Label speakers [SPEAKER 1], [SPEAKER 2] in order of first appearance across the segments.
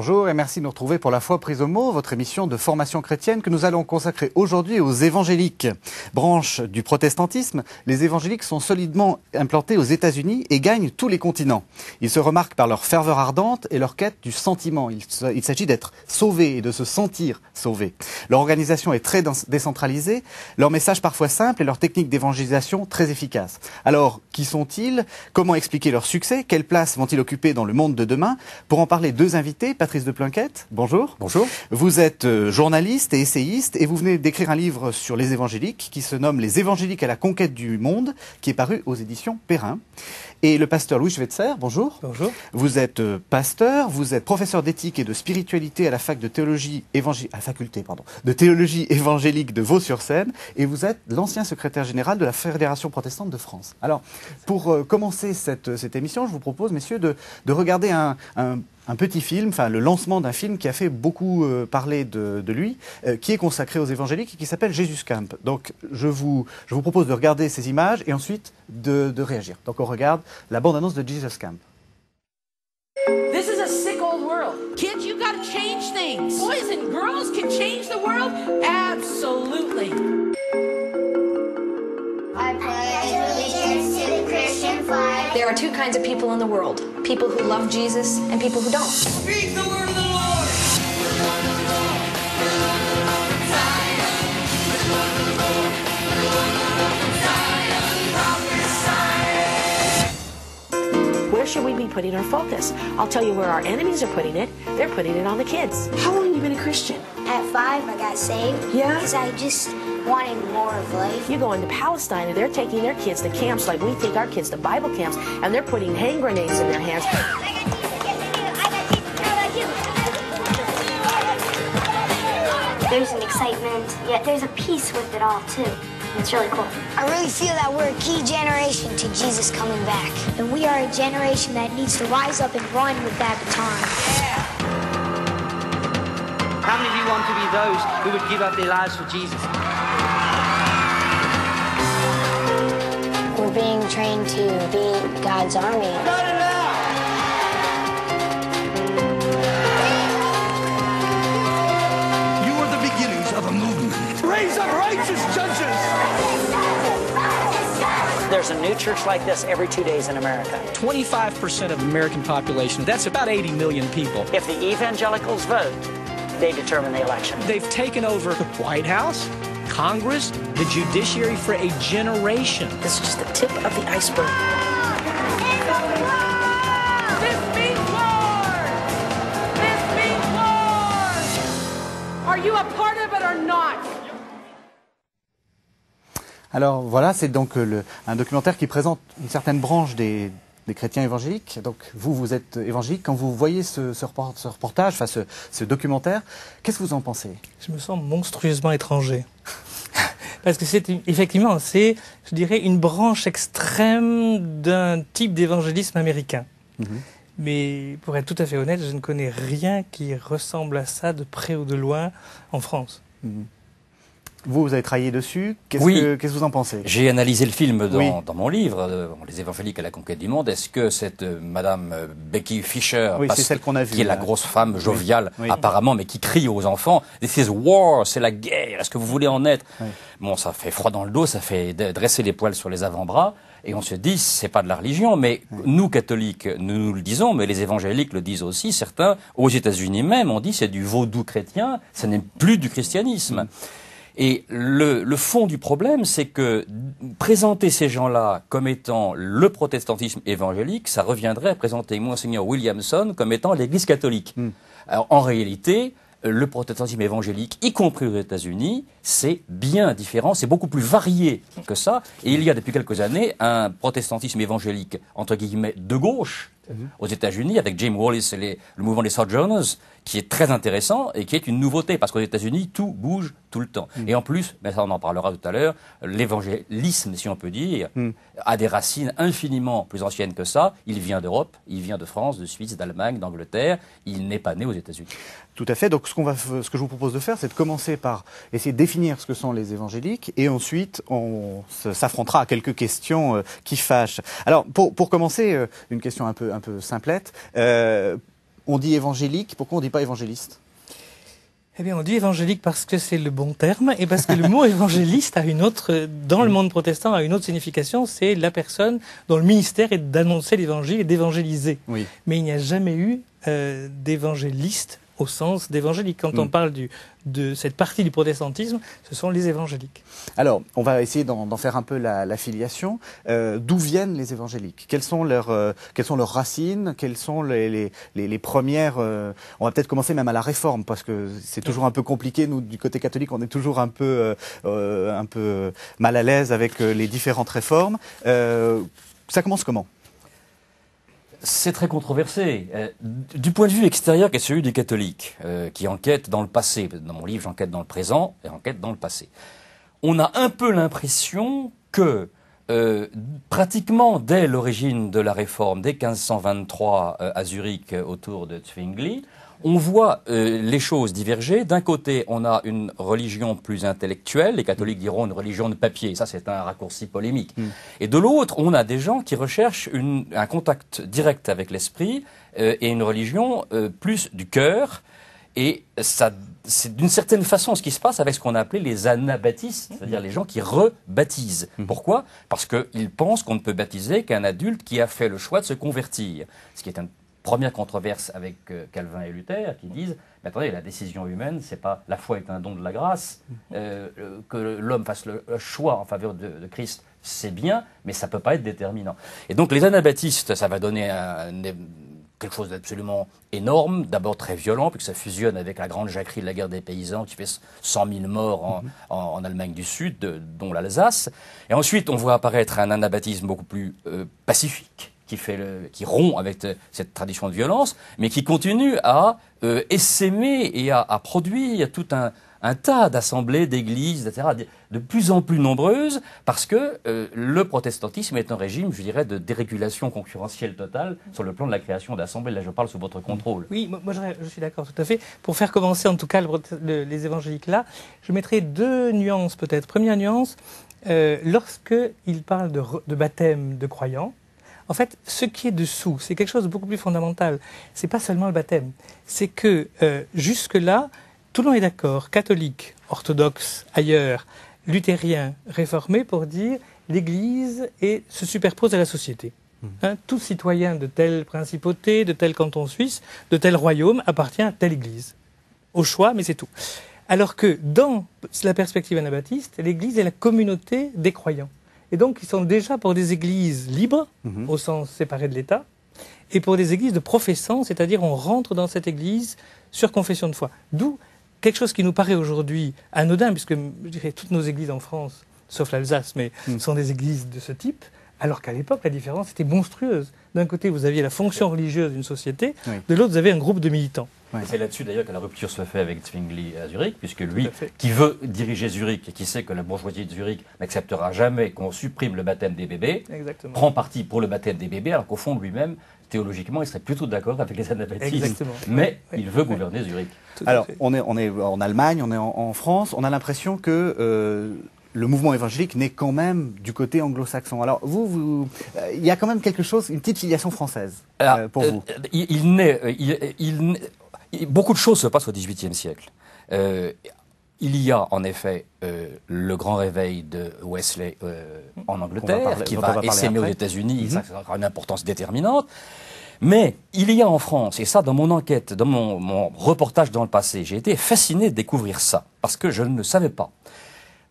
[SPEAKER 1] Bonjour et merci de nous retrouver pour La Foi prise au mot, votre émission de formation chrétienne que nous allons consacrer aujourd'hui aux évangéliques. Branche du protestantisme, les évangéliques sont solidement implantés aux États-Unis et gagnent tous les continents. Ils se remarquent par leur ferveur ardente et leur quête du sentiment. Il s'agit d'être sauvé et de se sentir sauvé. Leur organisation est très décentralisée, leur message parfois simple et leur technique d'évangélisation très efficace. Alors, qui sont-ils? Comment expliquer leur succès? Quelle place vont-ils occuper dans le monde de demain? Pour en parler, deux invités. Patrice de Plinquette, bonjour.
[SPEAKER 2] Bonjour.
[SPEAKER 1] Vous êtes journaliste et essayiste et vous venez d'écrire un livre sur les évangéliques qui se nomme Les évangéliques à la conquête du monde, qui est paru aux éditions Perrin. Et le pasteur Louis Schweitzer, bonjour.
[SPEAKER 2] Bonjour.
[SPEAKER 1] Vous êtes pasteur, vous êtes professeur d'éthique et de spiritualité à la fac de théologie de théologie évangélique de Vaux-sur-Seine et vous êtes l'ancien secrétaire général de la Fédération protestante de France. Alors, pour commencer cette émission, je vous propose, messieurs, de regarder un petit film, enfin le lancement d'un film qui a fait beaucoup parler de lui, qui est consacré aux évangéliques et qui s'appelle Jesus Camp. Donc je vous propose de regarder ces images et ensuite de réagir. Donc on regarde la bande-annonce de Jesus Camp.
[SPEAKER 3] This is a sick old world. Kids, you gotta change things. Boys and girls can change the world? Absolutely.
[SPEAKER 4] I pledge allegiance to the Christian flag.
[SPEAKER 5] There are two kinds of people in the world. People who love Jesus and people who don't.
[SPEAKER 3] Speak the word of the Lord!
[SPEAKER 6] Where should we be putting our focus? I'll tell you where our enemies are putting it. They're putting it on the kids.
[SPEAKER 3] How long have you been a Christian?
[SPEAKER 4] At 5, I got saved.
[SPEAKER 6] Yeah?
[SPEAKER 4] Because I just wanted more of life.
[SPEAKER 6] You go into Palestine and they're taking their kids to camps like we take our kids to Bible camps, and they're putting hand grenades in their hands.
[SPEAKER 4] There's an excitement, yet there's a peace with it all, too. It's really cool. I really feel that we're a key generation to Jesus coming back. And we are a generation that needs to rise up and run with that baton.
[SPEAKER 7] How many of you want to be those who would give up their lives for Jesus?
[SPEAKER 4] We're being trained to be God's army.
[SPEAKER 8] You are the beginnings of a movement. Raise up righteous judges!
[SPEAKER 7] There's a new church like this every 2 days in America.
[SPEAKER 9] 25% of the American population, that's about 80 million people.
[SPEAKER 7] If the evangelicals vote, they determine the election.
[SPEAKER 9] They've taken over the White House, Congress, the judiciary for a generation.
[SPEAKER 6] This is just the tip of the iceberg.
[SPEAKER 3] This means war! This means war! Are you a part of it or not?
[SPEAKER 1] Alors voilà, c'est donc un documentaire qui présente une certaine branche des chrétiens évangéliques. Donc vous êtes évangélique. Quand vous voyez ce reportage, enfin ce documentaire, qu'est-ce que vous en pensez?
[SPEAKER 2] Je me sens monstrueusement étranger. Parce que effectivement, c'est, je dirais, une branche extrême d'un type d'évangélisme américain. Mais pour être tout à fait honnête, je ne connais rien qui ressemble à ça de près ou de loin en France.
[SPEAKER 1] Vous avez travaillé dessus. Qu'est-ce que vous en pensez?
[SPEAKER 10] J'ai analysé le film dans mon livre, Les évangéliques à la conquête du monde. Est-ce que cette Madame Becky Fischer,
[SPEAKER 1] c'est celle qu'on a vue,
[SPEAKER 10] qui est la grosse femme joviale apparemment, mais qui crie aux enfants, "This is war", c'est la guerre, est-ce que vous voulez en être? Bon, ça fait froid dans le dos, ça fait dresser les poils sur les avant-bras. Et on se dit, c'est pas de la religion, mais nous, catholiques, nous le disons, mais les évangéliques le disent aussi, certains, aux États-Unis même, on dit c'est du vaudou chrétien, ça n'est plus du christianisme. Et le fond du problème, c'est que présenter ces gens-là comme étant le protestantisme évangélique, ça reviendrait à présenter Monseigneur Williamson comme étant l'Église catholique. Alors, en réalité, le protestantisme évangélique, y compris aux États-Unis, c'est bien différent, c'est beaucoup plus varié que ça. Et il y a depuis quelques années un protestantisme évangélique, entre guillemets, de gauche, aux États-Unis, avec Jim Wallis et le mouvement des Sojourners, qui est très intéressant et qui est une nouveauté, parce qu'aux États-Unis, tout bouge tout le temps. Et en plus, mais ça on en parlera tout à l'heure, l'évangélisme, si on peut dire, a des racines infiniment plus anciennes que ça. Il vient d'Europe, il vient de France, de Suisse, d'Allemagne, d'Angleterre. Il n'est pas né aux États-Unis.
[SPEAKER 1] Tout à fait. Donc ce que je vous propose de faire, c'est de commencer par essayer de définir ce que sont les évangéliques, et ensuite on s'affrontera à quelques questions qui fâchent. Alors pour commencer, une question un peu simplette. On dit évangélique, pourquoi on ne dit pas évangéliste?
[SPEAKER 2] Eh bien, on dit évangélique parce que c'est le bon terme et parce que le mot évangéliste a une autre, dans le monde protestant, a une autre signification, c'est la personne dont le ministère est d'annoncer l'évangile et d'évangéliser.
[SPEAKER 1] Oui.
[SPEAKER 2] Mais il n'y a jamais eu d'évangéliste au sens d'évangélique. Quand on parle de cette partie du protestantisme, ce sont les évangéliques. Alors,
[SPEAKER 1] on va essayer d'en faire un peu la filiation. D'où viennent les évangéliques? Quelles sont leurs racines? Quelles sont les premières... on va peut-être commencer même à la Réforme, parce que c'est toujours un peu compliqué. Nous, du côté catholique, on est toujours un peu mal à l'aise avec les différentes réformes. Ça commence comment?
[SPEAKER 10] C'est très controversé. Du point de vue extérieur, qui est celui des catholiques, qui enquêtent dans le passé. Dans mon livre, j'enquête dans le présent et enquête dans le passé. On a un peu l'impression que, pratiquement dès l'origine de la Réforme, dès 1523 à Zurich, autour de Zwingli, on voit les choses diverger. D'un côté, on a une religion plus intellectuelle, les catholiques diront une religion de papier, ça c'est un raccourci polémique. Et de l'autre, on a des gens qui recherchent un contact direct avec l'esprit et une religion plus du cœur. Et ça, c'est d'une certaine façon ce qui se passe avec ce qu'on a appelé les anabaptistes, c'est-à-dire les gens qui rebaptisent. Pourquoi? Parce qu'ils pensent qu'on ne peut baptiser qu'un adulte qui a fait le choix de se convertir. Ce qui est une première controverse avec Calvin et Luther, qui disent mais attendez, la décision humaine, c'est pas la foi est un don de la grâce, que l'homme fasse le choix en faveur de Christ, c'est bien, mais ça peut pas être déterminant. Et donc les anabaptistes, ça va donner quelque chose d'absolument énorme, d'abord très violent, puisque ça fusionne avec la grande jacquerie de la guerre des paysans qui fait 100 000 morts en Allemagne du Sud, dont l'Alsace. Et ensuite, on voit apparaître un anabaptisme beaucoup plus pacifique, qui rompt avec cette tradition de violence, mais qui continue à essaimer et à produire tout un tas d'assemblées, d'églises, etc., de plus en plus nombreuses, parce que le protestantisme est un régime, je dirais, de dérégulation concurrentielle totale sur le plan de la création d'assemblées. Là, je parle sous votre contrôle.
[SPEAKER 2] Oui, moi je suis d'accord tout à fait. Pour faire commencer en tout cas les évangéliques là, je mettrai deux nuances peut-être. Première nuance, lorsqu'ils parlent de baptême de croyants, en fait, ce qui est dessous, c'est quelque chose de beaucoup plus fondamental. C'est pas seulement le baptême. C'est que jusque-là, tout le monde est d'accord, catholique, orthodoxe, ailleurs, luthérien, réformé, pour dire l'Église se superpose à la société. Tout citoyen de telle principauté, de tel canton suisse, de tel royaume appartient à telle Église. Au choix, mais c'est tout. Alors que dans la perspective anabaptiste, l'Église est la communauté des croyants. Et donc, ils sont déjà pour des églises libres, au sens séparé de l'État, et pour des églises de professants, c'est-à-dire on rentre dans cette église sur confession de foi. D'où quelque chose qui nous paraît aujourd'hui anodin, puisque je dirais toutes nos églises en France, sauf l'Alsace, mais sont des églises de ce type, alors qu'à l'époque, la différence était monstrueuse. D'un côté, vous aviez la fonction religieuse d'une société, de l'autre, vous avez un groupe de militants.
[SPEAKER 10] Ouais. C'est là-dessus d'ailleurs que la rupture se fait avec Zwingli à Zurich, puisque lui, qui veut diriger Zurich et qui sait que la bourgeoisie de Zurich n'acceptera jamais qu'on supprime le baptême des bébés, prend parti pour le baptême des bébés, alors qu'au fond, lui-même, théologiquement, il serait plutôt d'accord avec les anabaptistes. Mais il veut gouverner Zurich.
[SPEAKER 1] Alors, on est en Allemagne, on est en France, on a l'impression que le mouvement évangélique n'est quand même du côté anglo-saxon. Alors, il y a quand même quelque chose, une petite filiation française pour vous.
[SPEAKER 10] Beaucoup de choses se passent au XVIIIe siècle. Il y a en effet le grand réveil de Wesley en Angleterre, qui va essaimer aux États-Unis, ça aura une importance déterminante. Mais il y a en France, et ça dans mon enquête, dans mon reportage dans le passé, j'ai été fasciné de découvrir ça, parce que je ne le savais pas.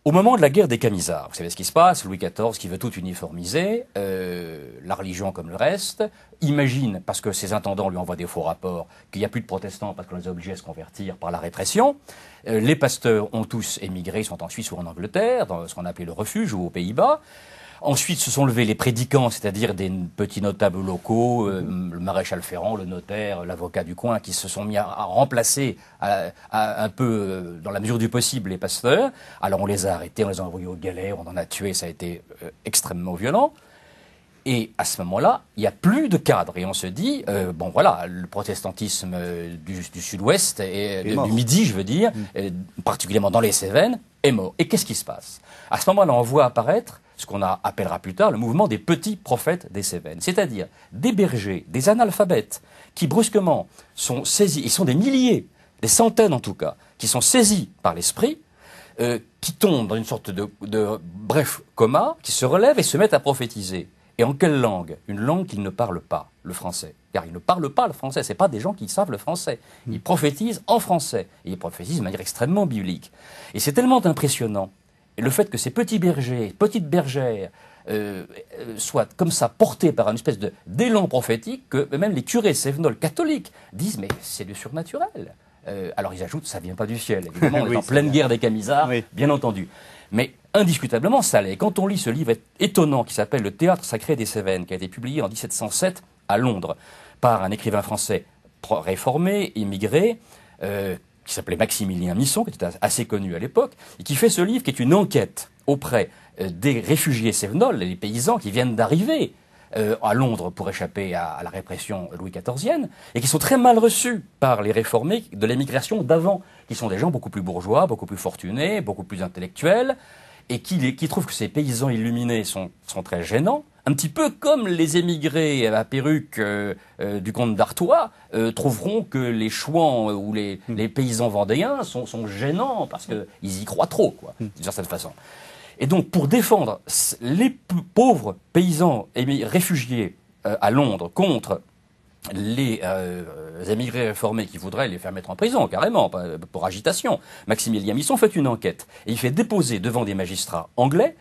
[SPEAKER 10] Au moment de la guerre des Camisards, vous savez ce qui se passe, Louis XIV qui veut tout uniformiser, la religion comme le reste, imagine, parce que ses intendants lui envoient des faux rapports, qu'il n'y a plus de protestants parce qu'on les a obligés à se convertir par la répression. Les pasteurs ont tous émigré, sont en Suisse ou en Angleterre, dans ce qu'on appelait le refuge ou aux Pays-Bas. Ensuite se sont levés les prédicants, c'est-à-dire des petits notables locaux, le maréchal Ferrand, le notaire, l'avocat du coin, qui se sont mis à remplacer un peu, dans la mesure du possible, les pasteurs. Alors on les a arrêtés, on les a envoyés aux galères, on en a tué, ça a été extrêmement violent. Et à ce moment-là, il n'y a plus de cadre. Et on se dit, bon voilà, le protestantisme du sud-ouest, du midi, je veux dire, particulièrement dans les Cévennes, est mort. Et qu'est-ce qui se passe? À ce moment-là, on voit apparaître ce qu'on appellera plus tard le mouvement des petits prophètes des Cévennes, c'est-à-dire des bergers, des analphabètes, qui brusquement sont saisis, ils sont des milliers, des centaines en tout cas, qui sont saisis par l'esprit, qui tombent dans une sorte de bref coma, qui se relèvent et se mettent à prophétiser. Et en quelle langue? Une langue qu'ils ne parlent pas, le français. Car ils ne parlent pas le français, ce n'est pas des gens qui savent le français. Ils prophétisent en français, et ils prophétisent de manière extrêmement biblique. Et c'est tellement impressionnant, et le fait que ces petits bergers, petites bergères, soient comme ça portés par une espèce d'élan prophétique, que même les curés cévenols catholiques disent « mais c'est du surnaturel ». Alors ils ajoutent « ça vient pas du ciel ». Évidemment, on est en pleine guerre des Camisards, bien entendu. Mais indiscutablement, ça l'est. Quand on lit ce livre étonnant qui s'appelle « Le théâtre sacré des Cévennes », qui a été publié en 1707 à Londres par un écrivain français réformé, immigré, qui s'appelait Maximilien Misson, qui était assez connu à l'époque, et qui fait ce livre qui est une enquête auprès des réfugiés cévenols, les paysans qui viennent d'arriver à Londres pour échapper à la répression Louis XIVienne, et qui sont très mal reçus par les réformés de l'émigration d'avant, qui sont des gens beaucoup plus bourgeois, beaucoup plus fortunés, beaucoup plus intellectuels, et qui trouvent que ces paysans illuminés sont très gênants, un petit peu comme les émigrés à perruque du comte d'Artois trouveront que les chouans ou les paysans vendéens sont gênants parce qu'ils y croient trop, quoi, d'une certaine façon. Et donc, pour défendre les pauvres paysans réfugiés à Londres contre les émigrés réformés qui voudraient les faire mettre en prison, carrément, pour agitation, Maximilien Misson fait une enquête. Et il fait déposer devant des magistrats anglais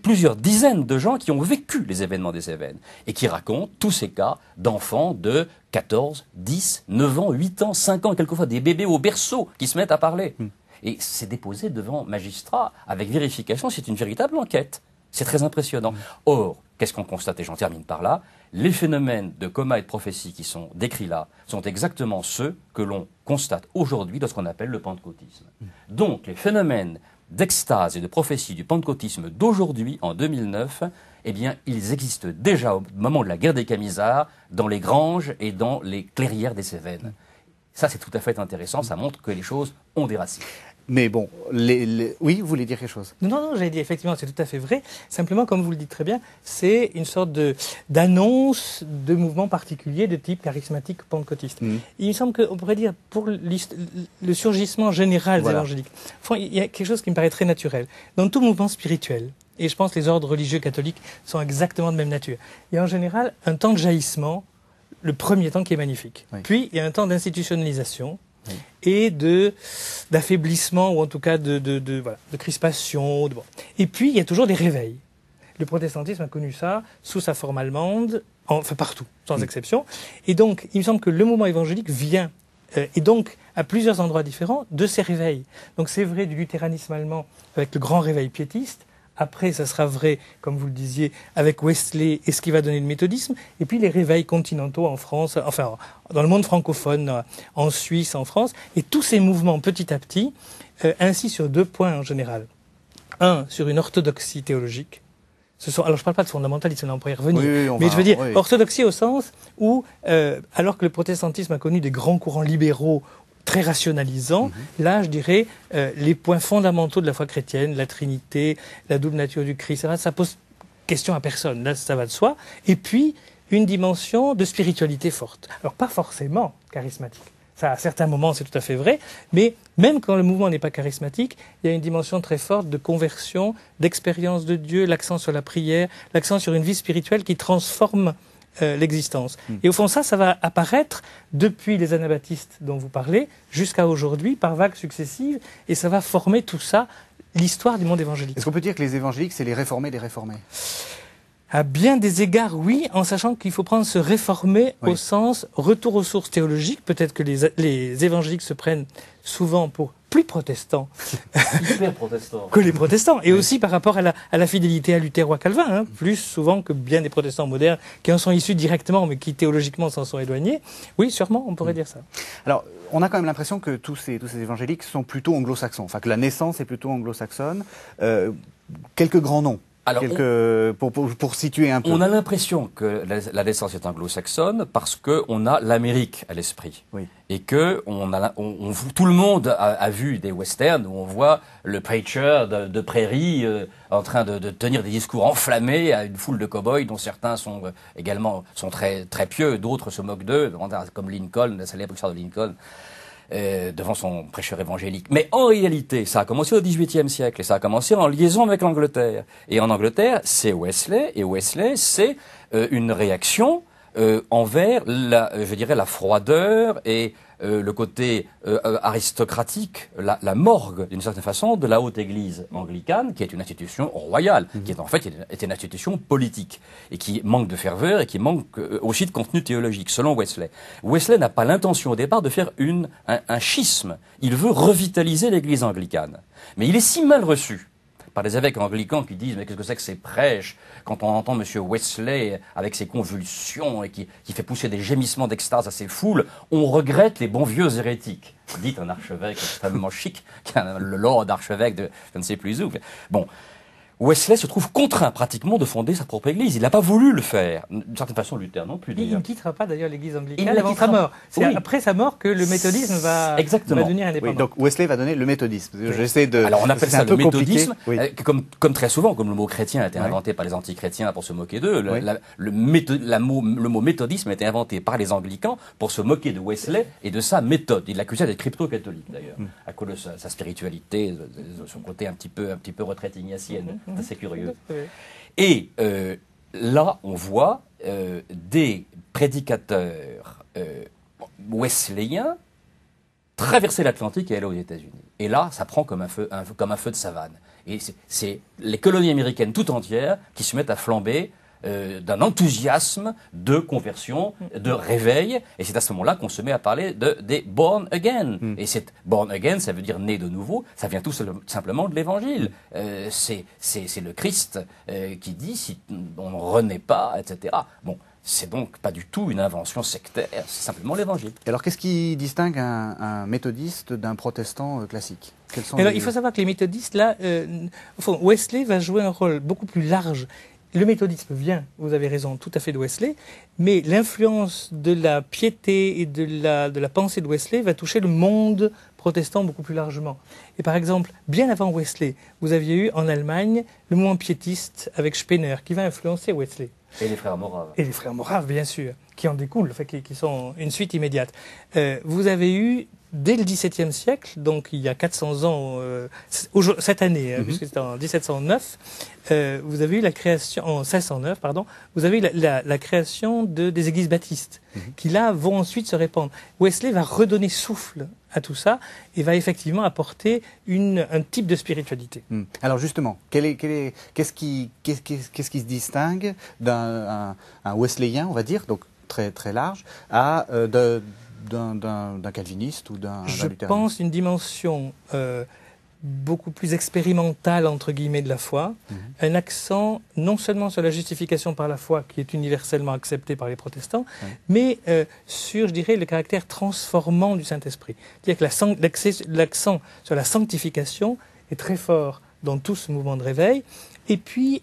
[SPEAKER 10] plusieurs dizaines de gens qui ont vécu les événements des Cévennes et qui racontent tous ces cas d'enfants de 14, 10, 9 ans, 8 ans, 5 ans, et quelquefois des bébés au berceau qui se mettent à parler. Et c'est déposé devant magistrats avec vérification, c'est une véritable enquête. C'est très impressionnant. Or, qu'est-ce qu'on constate, et j'en termine par là, les phénomènes de coma et de prophétie qui sont décrits là sont exactement ceux que l'on constate aujourd'hui dans ce qu'on appelle le pentecôtisme. Donc, les phénomènes d'extase et de prophétie du pentecôtisme d'aujourd'hui, en 2009, eh bien, ils existent déjà au moment de la guerre des Camisards, dans les granges et dans les clairières des Cévennes. Ça, c'est tout à fait intéressant, ça montre que les choses ont des racines.
[SPEAKER 1] Mais bon, oui, vous voulez dire quelque chose?
[SPEAKER 2] Non, j'avais dit effectivement, c'est tout à fait vrai. Simplement, comme vous le dites très bien, c'est une sorte d'annonce de mouvement particulier de type charismatique pentecôtiste. Il me semble qu'on pourrait dire, pour le surgissement général des évangéliques, il y a quelque chose qui me paraît très naturel. Dans tout mouvement spirituel, et je pense que les ordres religieux catholiques sont exactement de même nature, il y a en général un temps de jaillissement, le premier temps qui est magnifique. Puis, il y a un temps d'institutionnalisation, et d'affaiblissement, ou en tout cas de crispation. Et puis, il y a toujours des réveils. Le protestantisme a connu ça sous sa forme allemande, enfin partout, sans exception. Et donc, il me semble que le mouvement évangélique vient, et donc à plusieurs endroits différents, de ces réveils. Donc c'est vrai du luthéranisme allemand avec le grand réveil piétiste. Après, ça sera vrai, comme vous le disiez, avec Wesley et ce qui va donner le méthodisme. Et puis les réveils continentaux en France, enfin dans le monde francophone, en Suisse, en France. Et tous ces mouvements, petit à petit, insistent sur deux points en général. Un, sur une orthodoxie théologique. Alors je ne parle pas de fondamentalisme, là on pourrait y revenir. Mais je veux dire, orthodoxie au sens où, alors que le protestantisme a connu des grands courants libéraux, très rationalisant, là, je dirais, les points fondamentaux de la foi chrétienne, la Trinité, la double nature du Christ, ça pose question à personne, là, ça va de soi. Et puis, une dimension de spiritualité forte. Alors, pas forcément charismatique. Ça, à certains moments, c'est tout à fait vrai, mais même quand le mouvement n'est pas charismatique, il y a une dimension très forte de conversion, d'expérience de Dieu, l'accent sur la prière, l'accent sur une vie spirituelle qui transforme l'existence. Et au fond, ça va apparaître depuis les anabaptistes dont vous parlez jusqu'à aujourd'hui par vagues successives et ça va former tout ça, l'histoire du monde évangélique.
[SPEAKER 1] Est-ce qu'on peut dire que les évangéliques, c'est les réformés des réformés?
[SPEAKER 2] À bien des égards, oui, en sachant qu'il faut prendre ce réformer au sens retour aux sources théologiques. Peut-être que les évangéliques se prennent souvent pour plus protestants que les protestants. Et aussi par rapport à la fidélité à Luther ou à Calvin, plus souvent que bien des protestants modernes qui en sont issus directement, mais qui théologiquement s'en sont éloignés. Oui, sûrement, on pourrait dire ça.
[SPEAKER 1] Alors, on a quand même l'impression que tous ces évangéliques sont plutôt anglo-saxons, enfin que la naissance est plutôt anglo-saxonne. Quelques grands noms.
[SPEAKER 10] Alors,
[SPEAKER 1] pour situer un peu.
[SPEAKER 10] On a l'impression que la naissance est anglo-saxonne parce qu'on a l'Amérique à l'esprit.
[SPEAKER 1] Oui.
[SPEAKER 10] Et que tout le monde a vu des westerns où on voit le preacher de prairie en train de tenir des discours enflammés à une foule de cow-boys dont certains sont également très, très pieux, d'autres se moquent d'eux, comme Lincoln, la célèbre histoire de Lincoln. Devant son prêcheur évangélique. Mais en réalité, ça a commencé au XVIIIe siècle et ça a commencé en liaison avec l'Angleterre. Et en Angleterre, c'est Wesley, et Wesley, c'est une réaction envers la froideur et le côté aristocratique, la morgue, d'une certaine façon, de la haute église anglicane, qui est une institution royale, qui est en fait une institution politique, et qui manque de ferveur, et qui manque aussi de contenu théologique, selon Wesley. Wesley n'a pas l'intention au départ de faire un schisme. Il veut revitaliser l'église anglicane. Mais il est si mal reçu par les évêques anglicans qui disent « mais qu'est-ce que c'est que ces prêches ?» Quand on entend M. Wesley avec ses convulsions et qui fait pousser des gémissements d'extase à ses foules, on regrette les bons vieux hérétiques, dit un archevêque extrêmement chic, le lord archevêque de je ne sais plus où. Bon, Wesley se trouve contraint pratiquement de fonder sa propre église. Il n'a pas voulu le faire. D'une certaine façon, Luther non plus.
[SPEAKER 2] Il ne quittera pas d'ailleurs l'église anglicane avant sa mort. C'est après sa mort que le méthodisme va devenir indépendant.
[SPEAKER 1] Oui, donc Wesley va donner le méthodisme.
[SPEAKER 10] Alors on appelle ça le méthodisme,
[SPEAKER 1] oui.
[SPEAKER 10] comme très souvent, comme le mot chrétien a été inventé par les antichrétiens pour se moquer d'eux, le mot méthodisme a été inventé par les anglicans pour se moquer de Wesley et de sa méthode. Il l'accusait d'être crypto-catholique d'ailleurs, à cause de sa spiritualité, de son côté un petit peu retraite ignatienne. C'est assez curieux. Et là, on voit des prédicateurs wesleyens traverser l'Atlantique et aller aux États-Unis. Et là, ça prend comme un feu de savane. Et c'est les colonies américaines tout entières qui se mettent à flamber d'un enthousiasme de conversion, de réveil, et c'est à ce moment-là qu'on se met à parler des born again. Et c'est born again, ça veut dire né de nouveau, ça vient tout simplement de l'Évangile. C'est le Christ qui dit si on ne renaît pas, etc. Bon, c'est donc pas du tout une invention sectaire, c'est simplement l'Évangile.
[SPEAKER 1] Alors qu'est-ce qui distingue un méthodiste d'un protestant classique?
[SPEAKER 2] Alors, il faut savoir que les méthodistes, là, Wesley va jouer un rôle beaucoup plus large. Le méthodisme vient, vous avez raison, tout à fait de Wesley, mais l'influence de la piété et de la pensée de Wesley va toucher le monde protestant beaucoup plus largement. Et par exemple, bien avant Wesley, vous aviez eu en Allemagne le mouvement piétiste avec Spener, qui va influencer Wesley.
[SPEAKER 10] Et les frères Moraves.
[SPEAKER 2] Et les frères Moraves, bien sûr, qui en découlent, qui sont une suite immédiate. Vous avez eu, dès le XVIIe siècle, donc il y a 400 ans, cette année, puisque c'était en 1709, vous avez eu la création, en 1609, pardon, vous avez eu la création des églises baptistes, qui là vont ensuite se répandre. Wesley va redonner souffle à tout ça et va effectivement apporter un type de spiritualité.
[SPEAKER 1] Alors justement, qu'est-ce qui se distingue d'un wesleyen, on va dire, donc très très large, d'un calviniste ou d'un luthérien?
[SPEAKER 2] Je pense une dimension beaucoup plus expérimentale, entre guillemets, de la foi, un accent non seulement sur la justification par la foi, qui est universellement acceptée par les protestants, mais sur, je dirais, le caractère transformant du Saint-Esprit. C'est-à-dire que l'accent sur la sanctification est très fort dans tout ce mouvement de réveil, et puis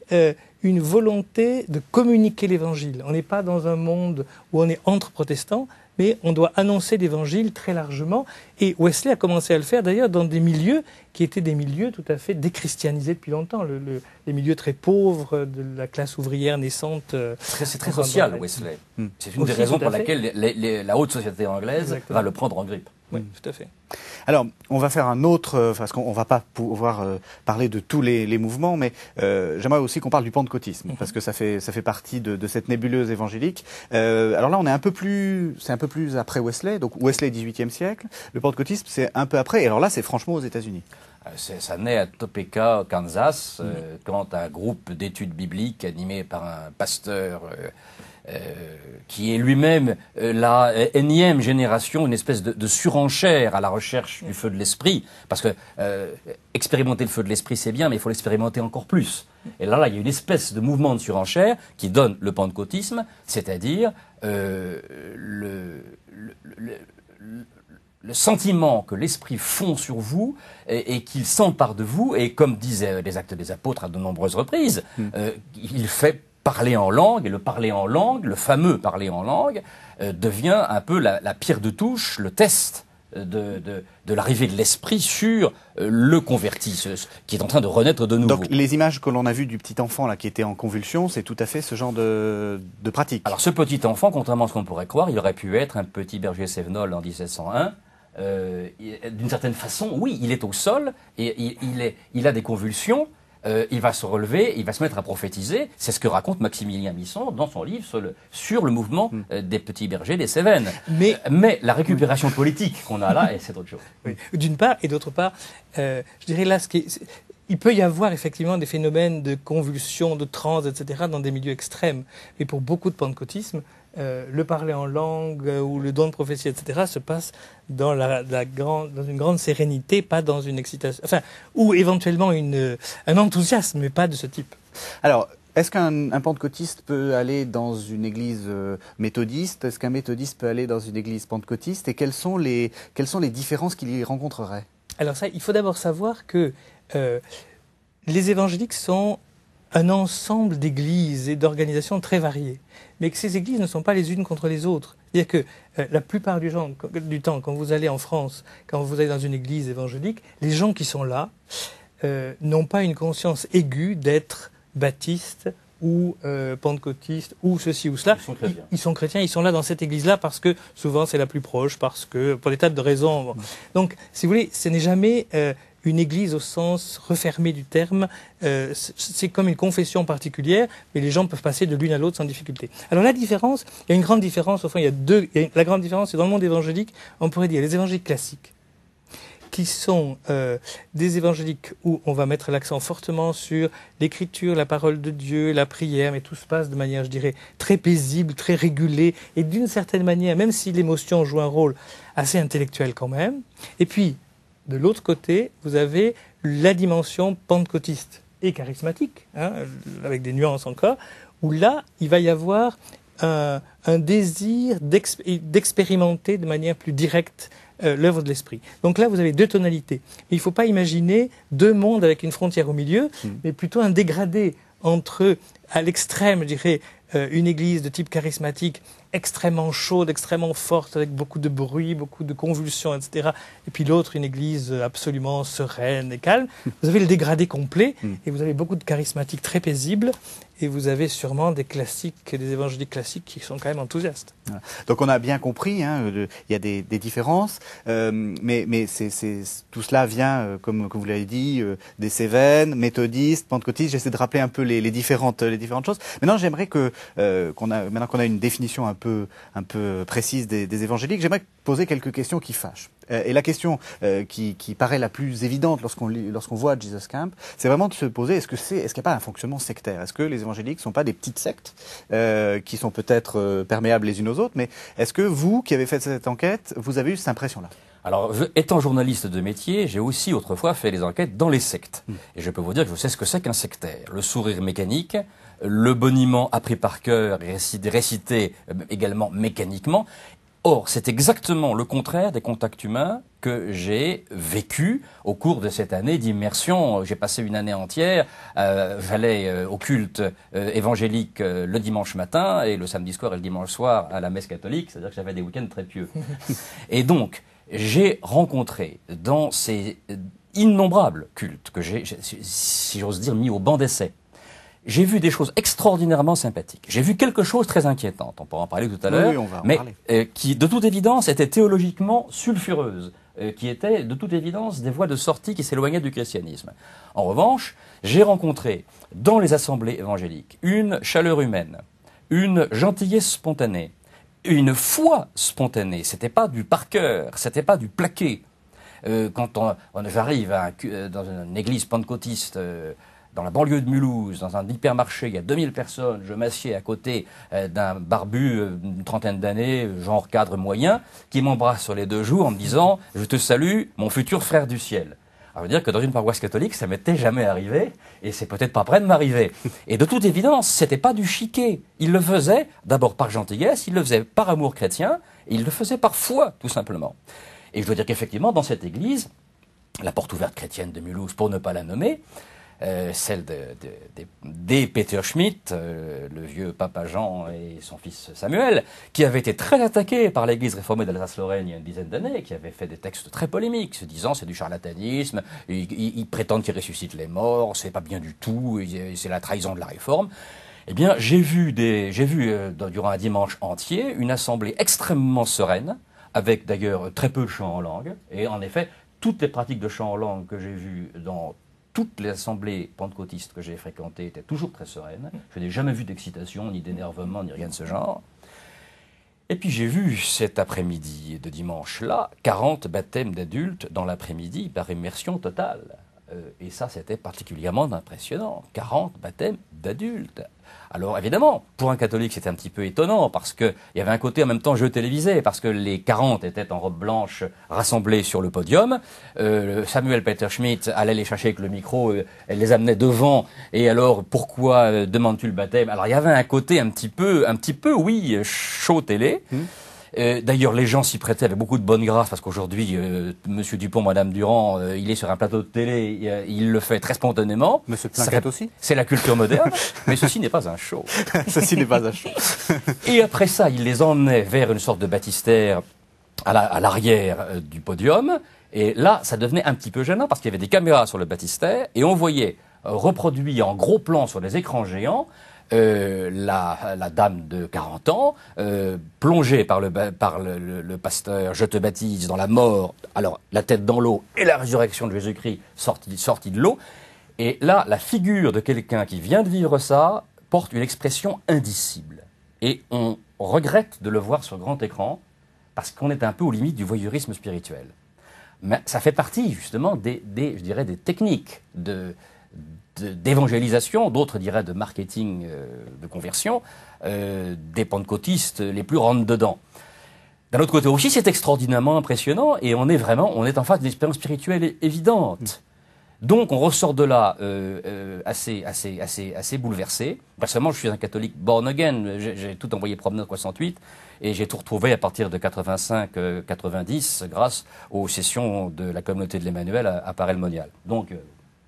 [SPEAKER 2] une volonté de communiquer l'Évangile. On n'est pas dans un monde où on est entre protestants, mais on doit annoncer l'Évangile très largement. Et Wesley a commencé à le faire d'ailleurs dans des milieux qui étaient des milieux tout à fait déchristianisés depuis longtemps. Les milieux très pauvres de la classe ouvrière naissante.
[SPEAKER 10] C'est très social, Wesley. C'est une des raisons pour laquelle la haute société anglaise va le prendre en grippe.
[SPEAKER 2] Oui, tout à fait.
[SPEAKER 1] Alors, on va faire un autre, parce qu'on ne va pas pouvoir parler de tous les mouvements, mais j'aimerais aussi qu'on parle du pentecôtisme, parce que ça fait partie de cette nébuleuse évangélique. Alors là, c'est un peu plus après Wesley, donc Wesley 18e siècle, le pentecôtisme c'est un peu après, et alors là c'est franchement aux États-Unis.
[SPEAKER 10] Ça naît à Topeka, Kansas, quand un groupe d'études bibliques animé par un pasteur qui est lui-même la énième génération, une espèce de surenchère à la recherche du feu de l'esprit, parce que expérimenter le feu de l'esprit c'est bien, mais il faut l'expérimenter encore plus. Et là, il y a une espèce de mouvement de surenchère qui donne le pentecôtisme, c'est-à-dire le sentiment que l'Esprit fond sur vous et qu'il s'empare de vous, et comme disaient les Actes des Apôtres à de nombreuses reprises, il fait parler en langue, et le parler en langue, le fameux parler en langue, devient un peu la pierre de touche, le test de l'arrivée de l'Esprit sur le converti, qui est en train de renaître de nouveau.
[SPEAKER 1] Donc les images que l'on a vues du petit enfant là qui était en convulsion, c'est tout à fait ce genre de pratique.
[SPEAKER 10] Alors ce petit enfant, contrairement à ce qu'on pourrait croire, il aurait pu être un petit berger sévenol en 1701. D'une certaine façon, oui, il est au sol et il a des convulsions. Il va se relever, il va se mettre à prophétiser. C'est ce que raconte Maximilien Misson dans son livre sur le mouvement des petits bergers des Cévennes. Mais la récupération politique qu'on a là, c'est autre chose.
[SPEAKER 2] Oui. D'une part, et d'autre part, je dirais là, il peut y avoir effectivement des phénomènes de convulsion, de transe, etc., dans des milieux extrêmes. Mais pour beaucoup de pentecôtisme, le parler en langue ou le don de prophétie, etc., se passe dans dans une grande sérénité, pas dans une excitation, enfin, ou éventuellement un enthousiasme, mais pas de ce type.
[SPEAKER 1] Alors, est-ce qu'un pentecôtiste peut aller dans une église méthodiste? Est-ce qu'un méthodiste peut aller dans une église pentecôtiste? Et quelles sont les différences qu'il y rencontrerait?
[SPEAKER 2] Alors ça, il faut d'abord savoir que les évangéliques sont un ensemble d'églises et d'organisations très variées, mais que ces églises ne sont pas les unes contre les autres. C'est-à-dire que la plupart du temps, quand vous allez en France, quand vous allez dans une église évangélique, les gens qui sont là n'ont pas une conscience aiguë d'être baptistes ou pentecôtistes ou ceci ou cela. Ils sont chrétiens, ils sont là dans cette église-là parce que souvent c'est la plus proche, parce que pour des tas de raisons. Donc, si vous voulez, ce n'est jamais une église au sens refermé du terme, c'est comme une confession particulière, mais les gens peuvent passer de l'une à l'autre sans difficulté. Alors la différence, il y a une grande différence, au fond, la grande différence, c'est dans le monde évangélique, on pourrait dire les évangéliques classiques, qui sont des évangéliques où on va mettre l'accent fortement sur l'écriture, la parole de Dieu, la prière, mais tout se passe de manière, je dirais, très paisible, très régulée, et d'une certaine manière, même si l'émotion joue un rôle assez intellectuel quand même. Et puis, de l'autre côté, vous avez la dimension pentecôtiste et charismatique, avec des nuances encore, où là, il va y avoir un désir d'expérimenter de manière plus directe l'œuvre de l'Esprit. Donc là, vous avez deux tonalités. Mais il ne faut pas imaginer deux mondes avec une frontière au milieu, mais plutôt un dégradé entre, à l'extrême, je dirais, une église de type charismatique extrêmement chaude, extrêmement forte, avec beaucoup de bruit, beaucoup de convulsions, etc. Et puis l'autre, une église absolument sereine et calme. Vous avez le dégradé complet, et vous avez beaucoup de charismatiques très paisibles, et vous avez sûrement des classiques, des évangéliques classiques qui sont quand même enthousiastes.
[SPEAKER 1] Voilà. Donc on a bien compris, il y a des différences, mais tout cela vient, comme vous l'avez dit, des Cévennes, méthodistes, pentecôtistes. J'essaie de rappeler un peu les différentes choses. Maintenant, j'aimerais maintenant qu'on a une définition un peu précise des évangéliques, j'aimerais poser quelques questions qui fâchent. Et la question qui paraît la plus évidente lorsqu'on voit Jesus Camp, c'est vraiment de se poser, est-ce qu'il n'y a pas un fonctionnement sectaire? Est-ce que les évangéliques ne sont pas des petites sectes qui sont peut-être perméables les unes aux autres? Mais est-ce que vous, qui avez fait cette enquête, vous avez eu cette impression-là?
[SPEAKER 10] Alors, étant journaliste de métier, j'ai aussi autrefois fait des enquêtes dans les sectes. Et je peux vous dire que je sais ce que c'est qu'un sectaire. Le sourire mécanique, le boniment appris par cœur et récité également mécaniquement. Or, c'est exactement le contraire des contacts humains que j'ai vécu au cours de cette année d'immersion. J'ai passé une année entière, j'allais au culte évangélique le dimanche matin et le samedi soir et le dimanche soir à la messe catholique, c'est-à-dire que j'avais des week-ends très pieux. Et donc, j'ai rencontré dans ces innombrables cultes que j'ai, si j'ose dire, mis au banc d'essai, j'ai vu des choses extraordinairement sympathiques. J'ai vu quelque chose de très inquiétant, on pourra en parler tout à l'heure, mais qui, de toute évidence, était théologiquement sulfureuse, qui était, de toute évidence, des voies de sortie qui s'éloignaient du christianisme. En revanche, j'ai rencontré, dans les assemblées évangéliques, une chaleur humaine, une gentillesse spontanée, une foi spontanée. C'était pas du par cœur, c'était pas du plaqué. Quand j'arrive dans une église pentecôtiste, dans la banlieue de Mulhouse, dans un hypermarché, il y a 2000 personnes, je m'assieds à côté d'un barbu d'une trentaine d'années, genre cadre moyen, qui m'embrasse sur les deux joues en me disant « Je te salue, mon futur frère du ciel ». Alors, je veux dire que dans une paroisse catholique, ça m'était jamais arrivé, et c'est peut-être pas près de m'arriver. Et de toute évidence, c'était pas du chiquet. Il le faisait, d'abord par gentillesse, il le faisait par amour chrétien, et il le faisait par foi, tout simplement. Et je dois dire qu'effectivement, dans cette église, la porte ouverte chrétienne de Mulhouse, pour ne pas la nommer, celle des Peter Schmidt, le vieux papa Jean et son fils Samuel, qui avaient été très attaqués par l'église réformée d'Alsace-Lorraine il y a une dizaine d'années, qui avaient fait des textes très polémiques, se disant c'est du charlatanisme, ils prétendent qu'ils ressuscitent les morts, c'est pas bien du tout, c'est la trahison de la réforme. Eh bien, j'ai vu durant un dimanche entier une assemblée extrêmement sereine, avec d'ailleurs très peu de chants en langue, et en effet, toutes les pratiques de chants en langue que j'ai vues dans toutes les assemblées pentecôtistes que j'ai fréquentées étaient toujours très sereines. Je n'ai jamais vu d'excitation, ni d'énervement, ni rien de ce genre. Et puis j'ai vu cet après-midi de dimanche-là 40 baptêmes d'adultes dans l'après-midi par immersion totale. Et ça, c'était particulièrement impressionnant. 40 baptêmes d'adultes. Alors évidemment, pour un catholique, c'était un petit peu étonnant parce qu'il y avait un côté en même temps jeu télévisé, parce que les 40 étaient en robe blanche rassemblés sur le podium. Samuel Peter Schmidt allait les chercher avec le micro, elle les amenait devant. Et alors, pourquoi demandes-tu le baptême? Alors il y avait un côté un petit peu, oui, show télé. D'ailleurs, les gens s'y prêtaient avec beaucoup de bonne grâce parce qu'aujourd'hui, Monsieur Dupont, Madame Durand, il est sur un plateau de télé, il le fait très spontanément.
[SPEAKER 1] Monsieur Plinquette aussi.
[SPEAKER 10] C'est la culture moderne, mais ceci n'est pas un show.
[SPEAKER 1] Ceci n'est pas un show.
[SPEAKER 10] Et après ça, il les emmenait vers une sorte de baptistère à l'arrière du podium. Et là, ça devenait un petit peu gênant parce qu'il y avait des caméras sur le baptistère et on voyait reproduit en gros plan sur les écrans géants la dame de 40 ans, plongée par le pasteur, je te baptise dans la mort, alors la tête dans l'eau et la résurrection de Jésus-Christ sortie de l'eau. Et là, la figure de quelqu'un qui vient de vivre ça porte une expression indicible. Et on regrette de le voir sur grand écran parce qu'on est un peu aux limites du voyeurisme spirituel. Mais ça fait partie justement je dirais, des techniques d'évangélisation, d'autres diraient de marketing de conversion, des pentecôtistes les plus rentre-dedans. D'un autre côté aussi, c'est extraordinairement impressionnant et on est en face d'une expérience spirituelle évidente. Donc on ressort de là assez bouleversé. Personnellement, je suis un catholique born again, j'ai tout envoyé promener en 68 et j'ai tout retrouvé à partir de 85-90 grâce aux sessions de la communauté de l'Emmanuel à Paray-le-Monial. Donc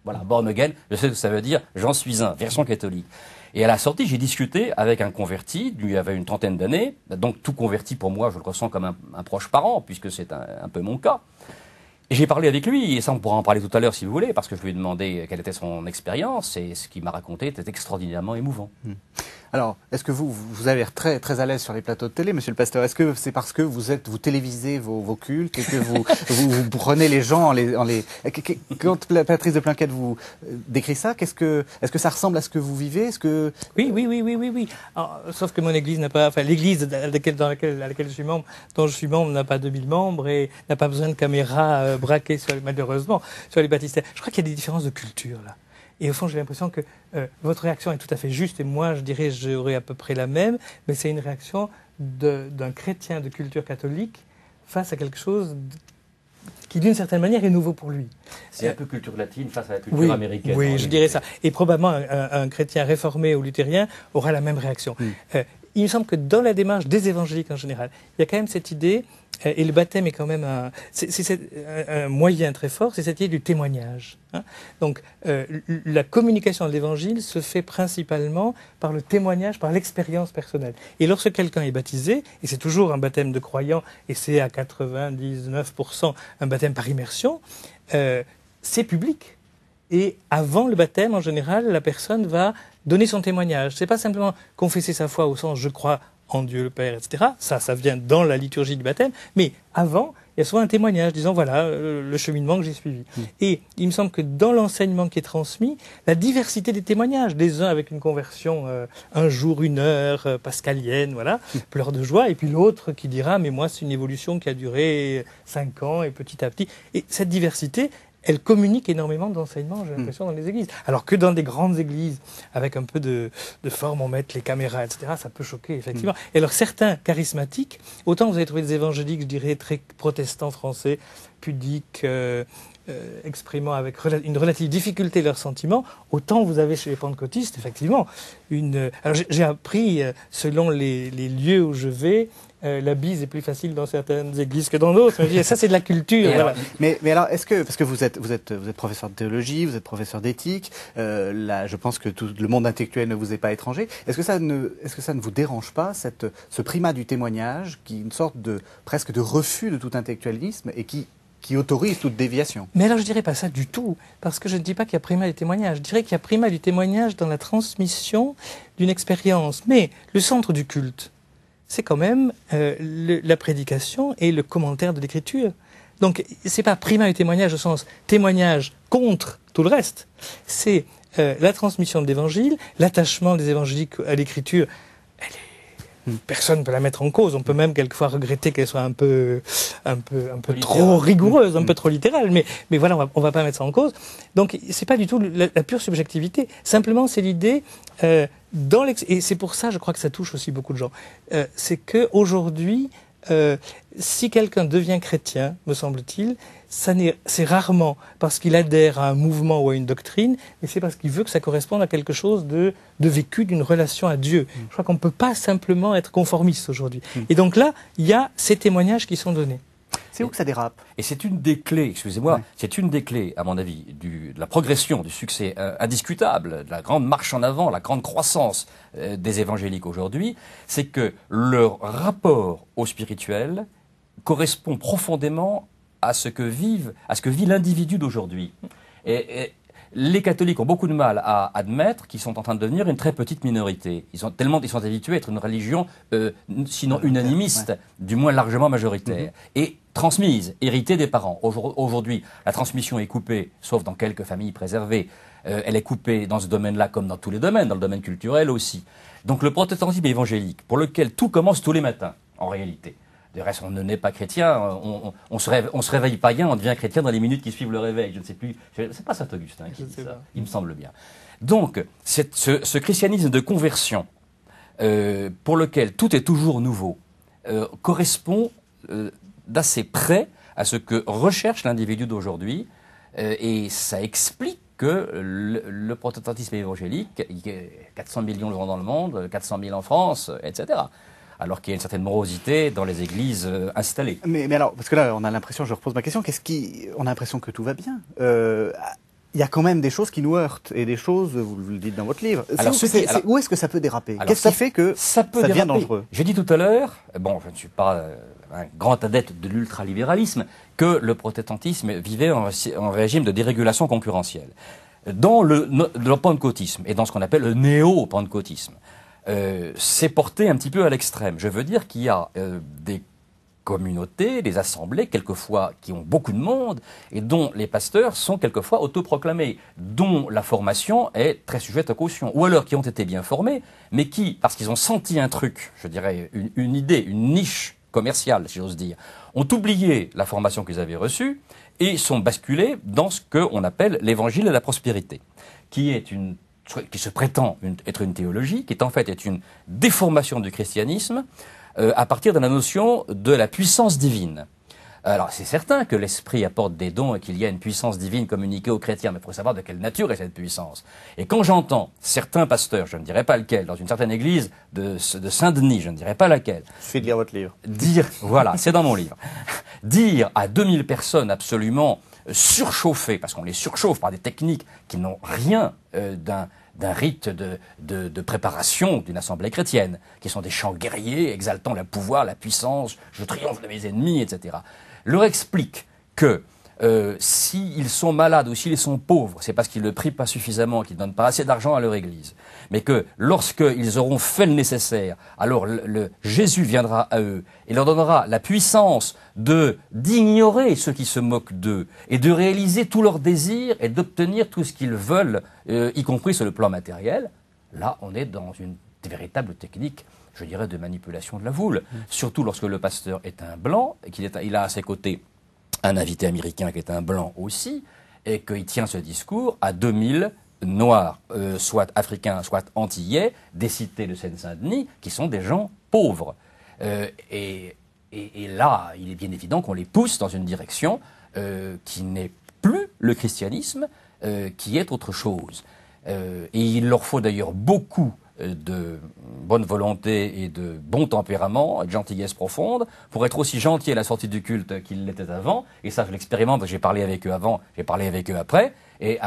[SPEAKER 10] voilà, born again, je sais ce que ça veut dire, j'en suis un, version catholique. Et à la sortie, j'ai discuté avec un converti, lui il avait une trentaine d'années, donc tout converti pour moi, je le ressens comme un proche parent, puisque c'est un peu mon cas. Et j'ai parlé avec lui, et ça on pourra en parler tout à l'heure si vous voulez, parce que je lui ai demandé quelle était son expérience, et ce qu'il m'a raconté était extraordinairement émouvant.
[SPEAKER 1] Alors, est-ce que vous avez l'air très, très à l'aise sur les plateaux de télé, monsieur le pasteur? Est-ce que c'est parce que vous télévisez vos cultes et que vous prenez les gens quand la Patrice de Plinquette vous décrit ça, est-ce que ça ressemble à ce que vous vivez?
[SPEAKER 2] Oui. Alors, sauf que mon église n'a pas, l'église à laquelle je suis membre, dont je suis membre, n'a pas 2000 membres et n'a pas besoin de caméras braquées malheureusement sur les baptistères. Je crois qu'il y a des différences de culture là. Et au fond, j'ai l'impression que votre réaction est tout à fait juste, et moi, je dirais, j'aurais à peu près la même, mais c'est une réaction d'un chrétien de culture catholique face à quelque chose qui, d'une certaine manière, est nouveau pour lui.
[SPEAKER 10] C'est un peu culture latine face à la culture américaine.
[SPEAKER 2] Oui, je dirais ça. Et probablement, un chrétien réformé ou luthérien aura la même réaction. Il me semble que dans la démarche des évangéliques en général, il y a quand même cette idée, et le baptême est quand même un moyen très fort, c'est cette idée du témoignage. Donc la communication de l'évangile se fait principalement par le témoignage, par l'expérience personnelle. Et lorsque quelqu'un est baptisé, et c'est toujours un baptême de croyant, et c'est à 99% un baptême par immersion, c'est public. Et avant le baptême, en général, la personne va donner son témoignage. C'est pas simplement confesser sa foi au sens « je crois en Dieu le Père », etc. Ça vient dans la liturgie du baptême. Mais avant, il y a souvent un témoignage disant « voilà le cheminement que j'ai suivi ». Et il me semble que dans l'enseignement qui est transmis, la diversité des témoignages, des uns avec une conversion un jour, une heure, pascalienne, voilà, pleure de joie, et puis l'autre qui dira « mais moi, c'est une évolution qui a duré 5 ans et petit à petit ». Et cette diversité, elle communique énormément d'enseignements, j'ai l'impression, dans les églises. Alors que dans des grandes églises, avec un peu de forme, on met les caméras, etc., ça peut choquer, effectivement. Et alors, certains charismatiques, autant vous avez trouvé des évangéliques, je dirais, très protestants français, pudiques, exprimant avec une relative difficulté leurs sentiments, autant vous avez chez les pentecôtistes, effectivement, Alors j'ai appris, selon les lieux où je vais, la bise est plus facile dans certaines églises que dans d'autres. Ça, c'est de la culture. Voilà.
[SPEAKER 1] Mais alors, est-ce que, parce que vous êtes professeur de théologie, vous êtes professeur d'éthique, là, je pense que tout le monde intellectuel ne vous est pas étranger. Est-ce que ça ne vous dérange pas, ce primat du témoignage, qui est une sorte presque de refus de tout intellectualisme et qui autorise toute déviation?
[SPEAKER 2] Mais alors je dirais pas ça du tout, parce que je ne dis pas qu'il y a primat du témoignage. Je dirais qu'il y a primat du témoignage dans la transmission d'une expérience. Mais le centre du culte, c'est quand même la prédication et le commentaire de l'écriture. Donc c'est pas primat du témoignage au sens témoignage contre tout le reste. C'est la transmission de l'évangile, l'attachement des évangéliques à l'écriture. Personne ne peut la mettre en cause. On peut même quelquefois regretter qu'elle soit un peu trop rigoureuse, un peu trop littérale. Mais voilà, on va pas mettre ça en cause. Donc c'est pas du tout la pure subjectivité. Simplement, c'est l'idée et c'est pour ça, je crois que ça touche aussi beaucoup de gens. C'est que aujourd'hui, si quelqu'un devient chrétien, me semble-t-il, c'est rarement parce qu'il adhère à un mouvement ou à une doctrine, mais c'est parce qu'il veut que ça corresponde à quelque chose de vécu, d'une relation à Dieu. Je crois qu'on ne peut pas simplement être conformiste aujourd'hui. Et donc là, il y a ces témoignages qui sont donnés.
[SPEAKER 1] C'est où que ça dérape?
[SPEAKER 10] Et c'est une des clés, excusez-moi, c'est une des clés, à mon avis, de la progression, du succès indiscutable, de la grande marche en avant, la grande croissance des évangéliques aujourd'hui, c'est que leur rapport au spirituel correspond profondément à ce que vit l'individu d'aujourd'hui. Et les catholiques ont beaucoup de mal à admettre qu'ils sont en train de devenir une très petite minorité. Ils sont habitués à être une religion, sinon unanimiste, du moins largement majoritaire, et transmise, héritée des parents. Aujourd'hui, la transmission est coupée, sauf dans quelques familles préservées. Elle est coupée dans ce domaine-là comme dans tous les domaines, dans le domaine culturel aussi. Donc le protestantisme évangélique, pour lequel tout commence tous les matins, en réalité. De reste, on ne naît pas chrétien, on se réveille païen, on devient chrétien dans les minutes qui suivent le réveil. Je ne sais plus, c'est pas Saint Augustin qui dit ça, il me semble bien. Donc, ce christianisme de conversion, pour lequel tout est toujours nouveau, correspond d'assez près à ce que recherche l'individu d'aujourd'hui, et ça explique que le protestantisme évangélique, il y a 400 millions de gens dans le monde, 400 000 en France, etc., alors qu'il y a une certaine morosité dans les églises installées.
[SPEAKER 1] Mais alors, parce que là, on a l'impression, je repose ma question, on a l'impression que tout va bien. Il y a quand même des choses qui nous heurtent, et des choses, vous le dites dans votre livre. Où est-ce que ça peut déraper? Qu'est-ce qui fait que ça devient dangereux?
[SPEAKER 10] J'ai dit tout à l'heure, bon, je ne suis pas un grand adepte de l'ultralibéralisme, que le protestantisme vivait en régime de dérégulation concurrentielle. Dans le pentecôtisme, et dans ce qu'on appelle le néo-pentecôtisme, c'est porté un petit peu à l'extrême. Je veux dire qu'il y a des communautés, des assemblées, quelquefois qui ont beaucoup de monde, et dont les pasteurs sont quelquefois autoproclamés, dont la formation est très sujette à caution, ou alors qui ont été bien formés, mais qui, parce qu'ils ont senti un truc, je dirais une idée, une niche commerciale, si j'ose dire, ont oublié la formation qu'ils avaient reçue, et sont basculés dans ce qu'on appelle l'évangile de la prospérité, qui se prétend être une théologie, qui en fait est une déformation du christianisme à partir de la notion de la puissance divine. Alors c'est certain que l'Esprit apporte des dons et qu'il y a une puissance divine communiquée aux chrétiens, mais il faut savoir de quelle nature est cette puissance. Et quand j'entends certains pasteurs, je ne dirais pas lequel, dans une certaine église de Saint-Denis, je ne dirais pas laquelle.
[SPEAKER 1] Je fais lire votre livre.
[SPEAKER 10] Voilà, c'est dans mon livre. Dire à 2000 personnes absolument surchauffées, parce qu'on les surchauffe par des techniques qui n'ont rien d'un rite de préparation d'une assemblée chrétienne, qui sont des chants guerriers exaltant le pouvoir, la puissance, je triomphe de mes ennemis, etc. Leur explique que s'ils sont malades ou s'ils sont pauvres, c'est parce qu'ils ne prient pas suffisamment, qu'ils ne donnent pas assez d'argent à leur église. Mais que lorsqu'ils auront fait le nécessaire, alors Jésus viendra à eux et leur donnera la puissance d'ignorer ceux qui se moquent d'eux et de réaliser tous leurs désirs et d'obtenir tout ce qu'ils veulent, y compris sur le plan matériel. Là, on est dans une véritable technique, je dirais, de manipulation de la foule. Surtout lorsque le pasteur est un blanc et qu'il a à ses côtés un invité américain qui est un blanc aussi, et qu'il tient ce discours à 2000 noirs, soit africains, soit antillais, des cités de Seine-Saint-Denis, qui sont des gens pauvres. Et là, il est bien évident qu'on les pousse dans une direction qui n'est plus le christianisme, qui est autre chose. Et il leur faut d'ailleurs beaucoup de bonne volonté et de bon tempérament, de gentillesse profonde, pour être aussi gentil à la sortie du culte qu'ils l'étaient avant. Et ça, je l'expérimente, j'ai parlé avec eux avant, j'ai parlé avec eux après. Et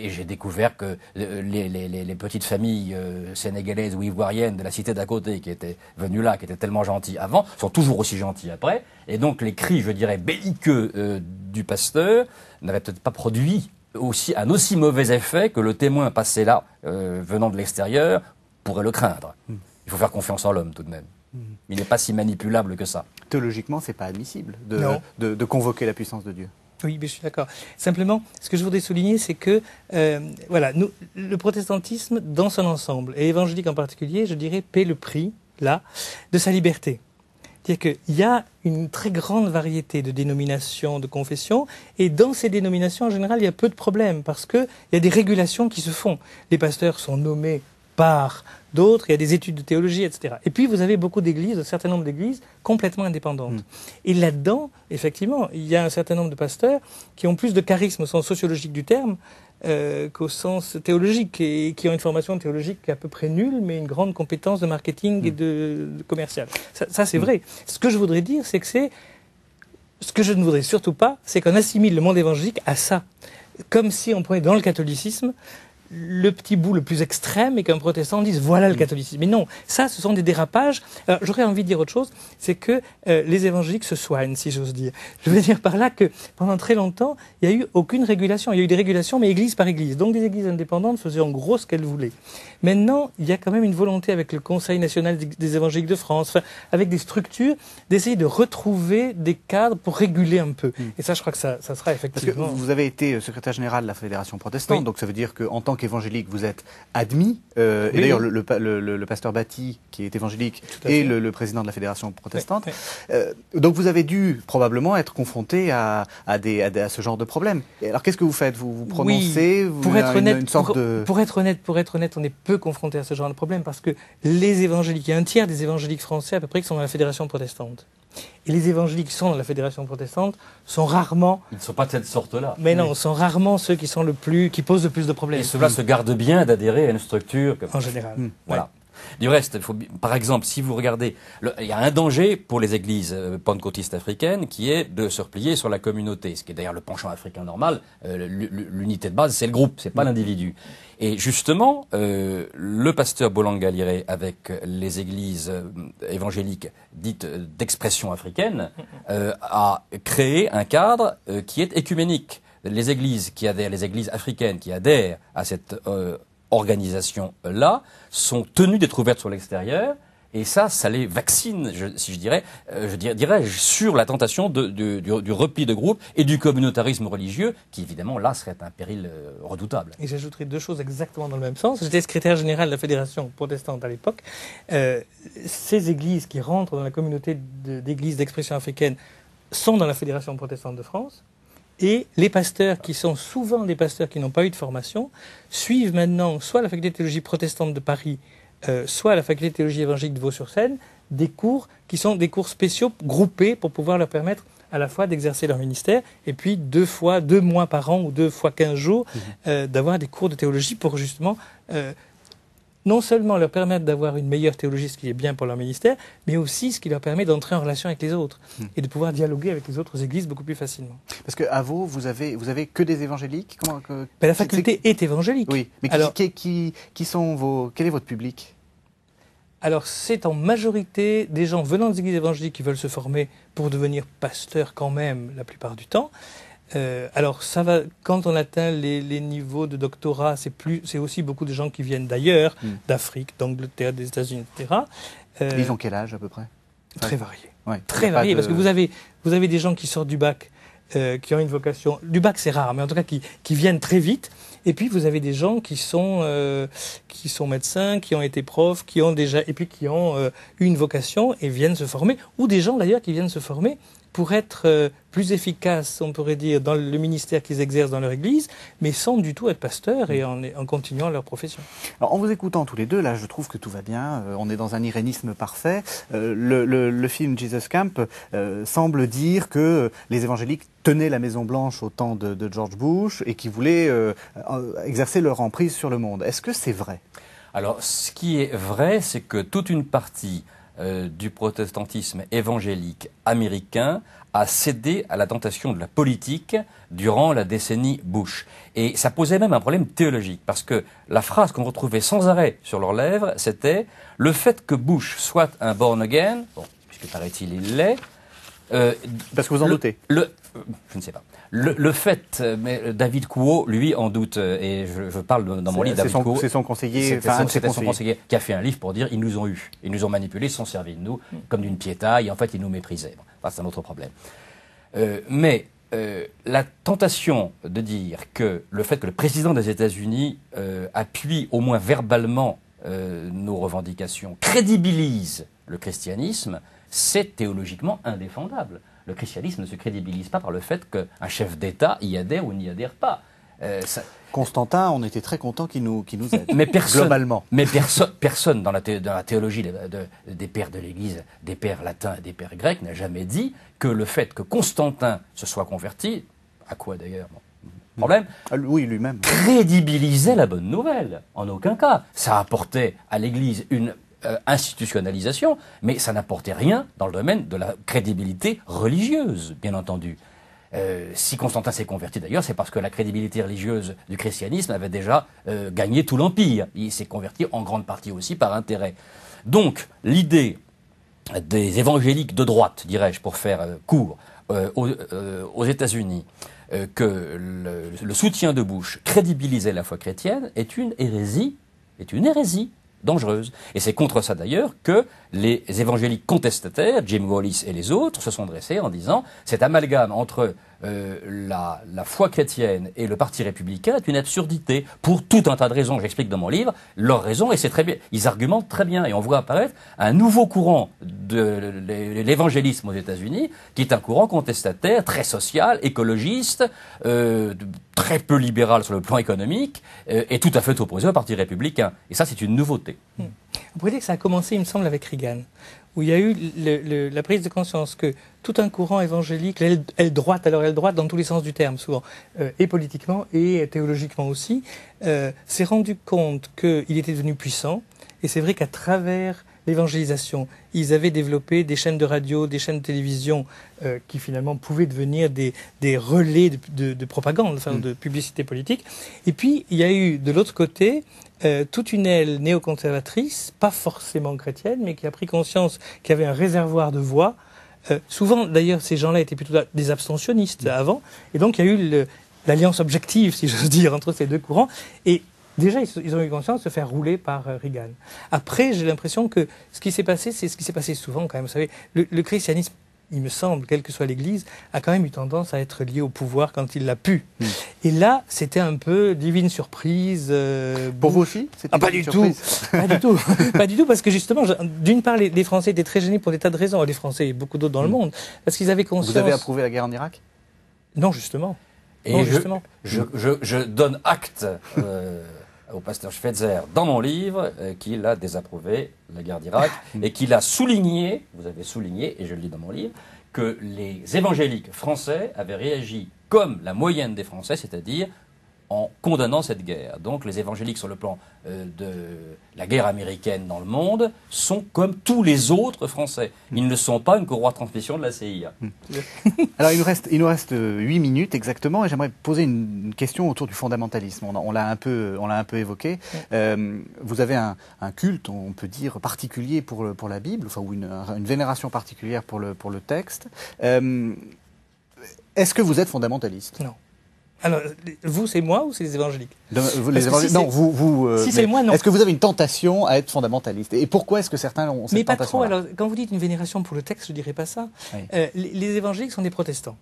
[SPEAKER 10] j'ai découvert que les petites familles sénégalaises ou ivoiriennes de la cité d'à côté qui étaient venues là, qui étaient tellement gentilles avant, sont toujours aussi gentilles après. Et donc les cris, je dirais, belliqueux du pasteur n'avaient peut-être pas produit un aussi mauvais effet que le témoin passé là, venant de l'extérieur, pourrait le craindre. Il faut faire confiance en l'homme tout de même. Il n'est pas si manipulable que ça.
[SPEAKER 1] Théologiquement, c'est pas admissible de convoquer la puissance de Dieu.
[SPEAKER 2] Oui, mais je suis d'accord. Simplement, ce que je voudrais souligner, c'est que voilà, le protestantisme, dans son ensemble, et évangélique en particulier, je dirais, paie le prix, là, de sa liberté. C'est-à-dire qu'il y a une très grande variété de dénominations, de confessions, et dans ces dénominations, en général, il y a peu de problèmes, parce qu'il y a des régulations qui se font. Les pasteurs sont nommés par d'autres, il y a des études de théologie, etc. Et puis vous avez beaucoup d'églises, un certain nombre d'églises complètement indépendantes. Et là-dedans, effectivement, il y a un certain nombre de pasteurs qui ont plus de charisme au sens sociologique du terme qu'au sens théologique, et qui ont une formation théologique à peu près nulle, mais une grande compétence de marketing et de commercial. Ça c'est vrai. Ce que je voudrais dire, c'est que ce que je ne voudrais surtout pas, c'est qu'on assimile le monde évangélique à ça. Comme si on prenait dans le catholicisme le petit bout le plus extrême et qu'un protestant dise voilà le catholicisme. Mais non, ça ce sont des dérapages. Alors j'aurais envie de dire autre chose, c'est que les évangéliques se soignent, si j'ose dire. Je veux dire par là que pendant très longtemps, il n'y a eu aucune régulation. Il y a eu des régulations, mais église par église. Donc des églises indépendantes faisaient en gros ce qu'elles voulaient. Maintenant, il y a quand même une volonté avec le Conseil national des évangéliques de France, enfin, avec des structures, d'essayer de retrouver des cadres pour réguler un peu. Et ça, je crois que ça sera effectivement...
[SPEAKER 1] Parce que vous avez été secrétaire général de la Fédération protestante, donc ça veut dire qu'en tant qu'évangélique, vous êtes admis. Et d'ailleurs, le pasteur Batti, qui est évangélique, et le président de la Fédération protestante. Donc vous avez dû probablement être confronté à ce genre de problème. Et alors qu'est-ce que vous faites? Vous prononcez
[SPEAKER 2] pour être honnête, on est peu confronté à ce genre de problème parce que les évangéliques, il y a un tiers des évangéliques français à peu près qui sont dans la Fédération protestante. Et les évangéliques qui sont dans la Fédération protestante sont rarement...
[SPEAKER 10] Ils ne sont pas de cette sorte-là.
[SPEAKER 2] Mais non, sont rarement ceux qui posent le plus de problèmes.
[SPEAKER 10] Et ceux-là se gardent bien d'adhérer à une structure.
[SPEAKER 2] En général.
[SPEAKER 10] Voilà. Du reste, par exemple, si vous regardez, il y a un danger pour les églises pentecôtistes africaines qui est de se replier sur la communauté, ce qui est d'ailleurs le penchant africain normal. L'unité de base, c'est le groupe, c'est pas l'individu. Et justement, le pasteur Bolanga Liré, avec les églises évangéliques dites d'expression africaine, a créé un cadre qui est écuménique. Les églises africaines qui adhèrent à cette organisation là sont tenues d'être ouvertes sur l'extérieur, et ça les vaccine, je dirais sur la tentation du repli de groupe et du communautarisme religieux, qui évidemment là serait un péril redoutable.
[SPEAKER 2] Et j'ajouterai deux choses exactement dans le même sens. J'étais secrétaire général de la Fédération protestante à l'époque. Ces églises qui rentrent dans la communauté d'églises d'expression africaine sont dans la Fédération protestante de France. Et les pasteurs, qui sont souvent des pasteurs qui n'ont pas eu de formation, suivent maintenant soit la faculté de théologie protestante de Paris, soit la faculté de théologie évangélique de Vaux-sur-Seine, des cours qui sont des cours spéciaux groupés pour pouvoir leur permettre à la fois d'exercer leur ministère et puis 2 mois par an ou 2 fois 15 jours d'avoir des cours de théologie pour justement non seulement leur permettre d'avoir une meilleure théologie, ce qui est bien pour leur ministère, mais aussi ce qui leur permet d'entrer en relation avec les autres et de pouvoir dialoguer avec les autres églises beaucoup plus facilement.
[SPEAKER 1] Parce qu'à Vaud, vous avez que des évangéliques?
[SPEAKER 2] La faculté est évangélique.
[SPEAKER 1] Oui, mais quel est votre public?
[SPEAKER 2] Alors, c'est en majorité des gens venant des églises évangéliques qui veulent se former pour devenir pasteurs quand même, la plupart du temps. Alors ça va, quand on atteint les niveaux de doctorat, c'est aussi beaucoup de gens qui viennent d'ailleurs, d'Afrique, d'Angleterre, des États-Unis, etc.
[SPEAKER 1] Ils ont quel âge à peu près?
[SPEAKER 2] Très varié. Très varié, parce que vous avez des gens qui sortent du bac, qui ont une vocation. Du bac c'est rare, mais en tout cas qui viennent très vite. Et puis vous avez des gens qui sont médecins, qui ont été profs, qui ont eu une vocation et viennent se former, ou des gens d'ailleurs qui viennent se former pour être plus efficaces, on pourrait dire, dans le ministère qu'ils exercent dans leur église, mais sans du tout être pasteurs et en continuant leur profession.
[SPEAKER 1] Alors, en vous écoutant tous les deux, là, je trouve que tout va bien. On est dans un irénisme parfait. Le film Jesus Camp semble dire que les évangéliques tenaient la Maison-Blanche au temps de George Bush et qui voulaient exercer leur emprise sur le monde. Est-ce que c'est vrai?
[SPEAKER 10] Alors, ce qui est vrai, c'est que toute une partie du protestantisme évangélique américain a cédé à la tentation de la politique durant la décennie Bush. Et ça posait même un problème théologique, parce que la phrase qu'on retrouvait sans arrêt sur leurs lèvres, c'était « le fait que Bush soit un born-again », bon, puisque paraît-il il l'est,
[SPEAKER 1] parce que vous en doutez.
[SPEAKER 10] Je ne sais pas. Le fait, mais David Couot, lui, en doute, et je parle dans mon livre David Couot.
[SPEAKER 1] C'est son conseiller,
[SPEAKER 10] c'était son conseiller qui a fait un livre pour dire ils nous ont eu, ils nous ont manipulés, ils se sont servis de nous comme d'une piéta, et en fait ils nous méprisaient. Bon, enfin, c'est un autre problème. Mais la tentation de dire que le fait que le président des États-Unis appuie au moins verbalement nos revendications, crédibilise le christianisme, c'est théologiquement indéfendable. Le christianisme ne se crédibilise pas par le fait qu'un chef d'État y adhère ou n'y adhère pas.
[SPEAKER 1] Constantin, on était très content qu'il nous aide,
[SPEAKER 10] mais
[SPEAKER 1] globalement.
[SPEAKER 10] Mais personne dans la théologie des pères de l'Église, des pères latins et des pères grecs, n'a jamais dit que le fait que Constantin se soit converti, à quoi d'ailleurs, problème,
[SPEAKER 1] oui, lui-même,
[SPEAKER 10] crédibilisait la bonne nouvelle. En aucun cas. Ça apportait à l'Église une institutionnalisation, mais ça n'apportait rien dans le domaine de la crédibilité religieuse, bien entendu. Si Constantin s'est converti d'ailleurs, c'est parce que la crédibilité religieuse du christianisme avait déjà gagné tout l'Empire. Il s'est converti en grande partie aussi par intérêt. Donc, l'idée des évangéliques de droite, dirais-je, pour faire court, aux États-Unis, que le soutien de Bush crédibilisait la foi chrétienne est une hérésie dangereuse. Et c'est contre ça d'ailleurs que les évangéliques contestataires, Jim Wallis et les autres, se sont dressés en disant cet amalgame entre la foi chrétienne et le parti républicain est une absurdité pour tout un tas de raisons. J'explique dans mon livre leurs raisons et c'est très bien. Ils argumentent très bien et on voit apparaître un nouveau courant de l'évangélisme aux États-Unis qui est un courant contestataire, très social, écologiste, très peu libéral sur le plan économique et tout à fait opposé au parti républicain. Et ça, c'est une nouveauté.
[SPEAKER 2] Vous pouvez dire que ça a commencé, il me semble, avec Reagan, où il y a eu la prise de conscience que tout un courant évangélique, l'aile droite dans tous les sens du terme, souvent, et politiquement et théologiquement aussi, s'est rendu compte qu'il était devenu puissant. Et c'est vrai qu'à travers l'évangélisation, ils avaient développé des chaînes de radio, des chaînes de télévision qui finalement pouvaient devenir des relais de propagande, enfin, de publicité politique. Et puis, il y a eu de l'autre côté toute une aile néoconservatrice, pas forcément chrétienne, mais qui a pris conscience qu'il y avait un réservoir de voix. Souvent, d'ailleurs, ces gens-là étaient plutôt des abstentionnistes avant. Et donc, il y a eu l'alliance objective, si j'ose dire, entre ces deux courants. Et déjà, ils ont eu conscience de se faire rouler par Reagan. Après, j'ai l'impression que ce qui s'est passé, c'est ce qui s'est passé souvent quand même. Vous savez, le christianisme, il me semble, quelle que soit l'Église, a quand même eu tendance à être lié au pouvoir quand il l'a pu. Et là, c'était un peu divine surprise.
[SPEAKER 1] Pour vous aussi?
[SPEAKER 2] Pas du tout. Pas du tout. Pas du tout, parce que justement, d'une part, les Français étaient très gênés pour des tas de raisons. Les Français et beaucoup d'autres dans le monde. Parce qu'ils avaient conscience...
[SPEAKER 1] Vous avez approuvé la guerre en Irak?
[SPEAKER 2] Non, justement.
[SPEAKER 10] Et je donne acte au pasteur Schweitzer dans mon livre qu'il a désapprouvé la guerre d'Irak et qu'il a souligné, vous avez souligné, et je le lis dans mon livre, que les évangéliques français avaient réagi comme la moyenne des Français, c'est-à-dire en condamnant cette guerre. Donc les évangéliques sur le plan de la guerre américaine dans le monde sont comme tous les autres Français. Ils ne sont pas une courroie de transmission de la CIA.
[SPEAKER 1] Alors il nous reste 8 minutes exactement et j'aimerais poser une question autour du fondamentalisme. On l'a un peu évoqué. Vous avez un culte, on peut dire, particulier pour la Bible, enfin, ou une vénération particulière pour le texte. Est-ce que vous êtes fondamentaliste?
[SPEAKER 2] Non. Alors, vous, c'est moi ou c'est les évangéliques?
[SPEAKER 1] Non, vous.
[SPEAKER 2] Si c'est moi, non.
[SPEAKER 1] Est-ce que vous avez une tentation à être fondamentaliste? Et pourquoi est-ce que certains ont cette tentation?
[SPEAKER 2] Mais pas trop. Alors, quand vous dites une vénération pour le texte, je ne dirais pas ça. Oui. Les évangéliques sont des protestants.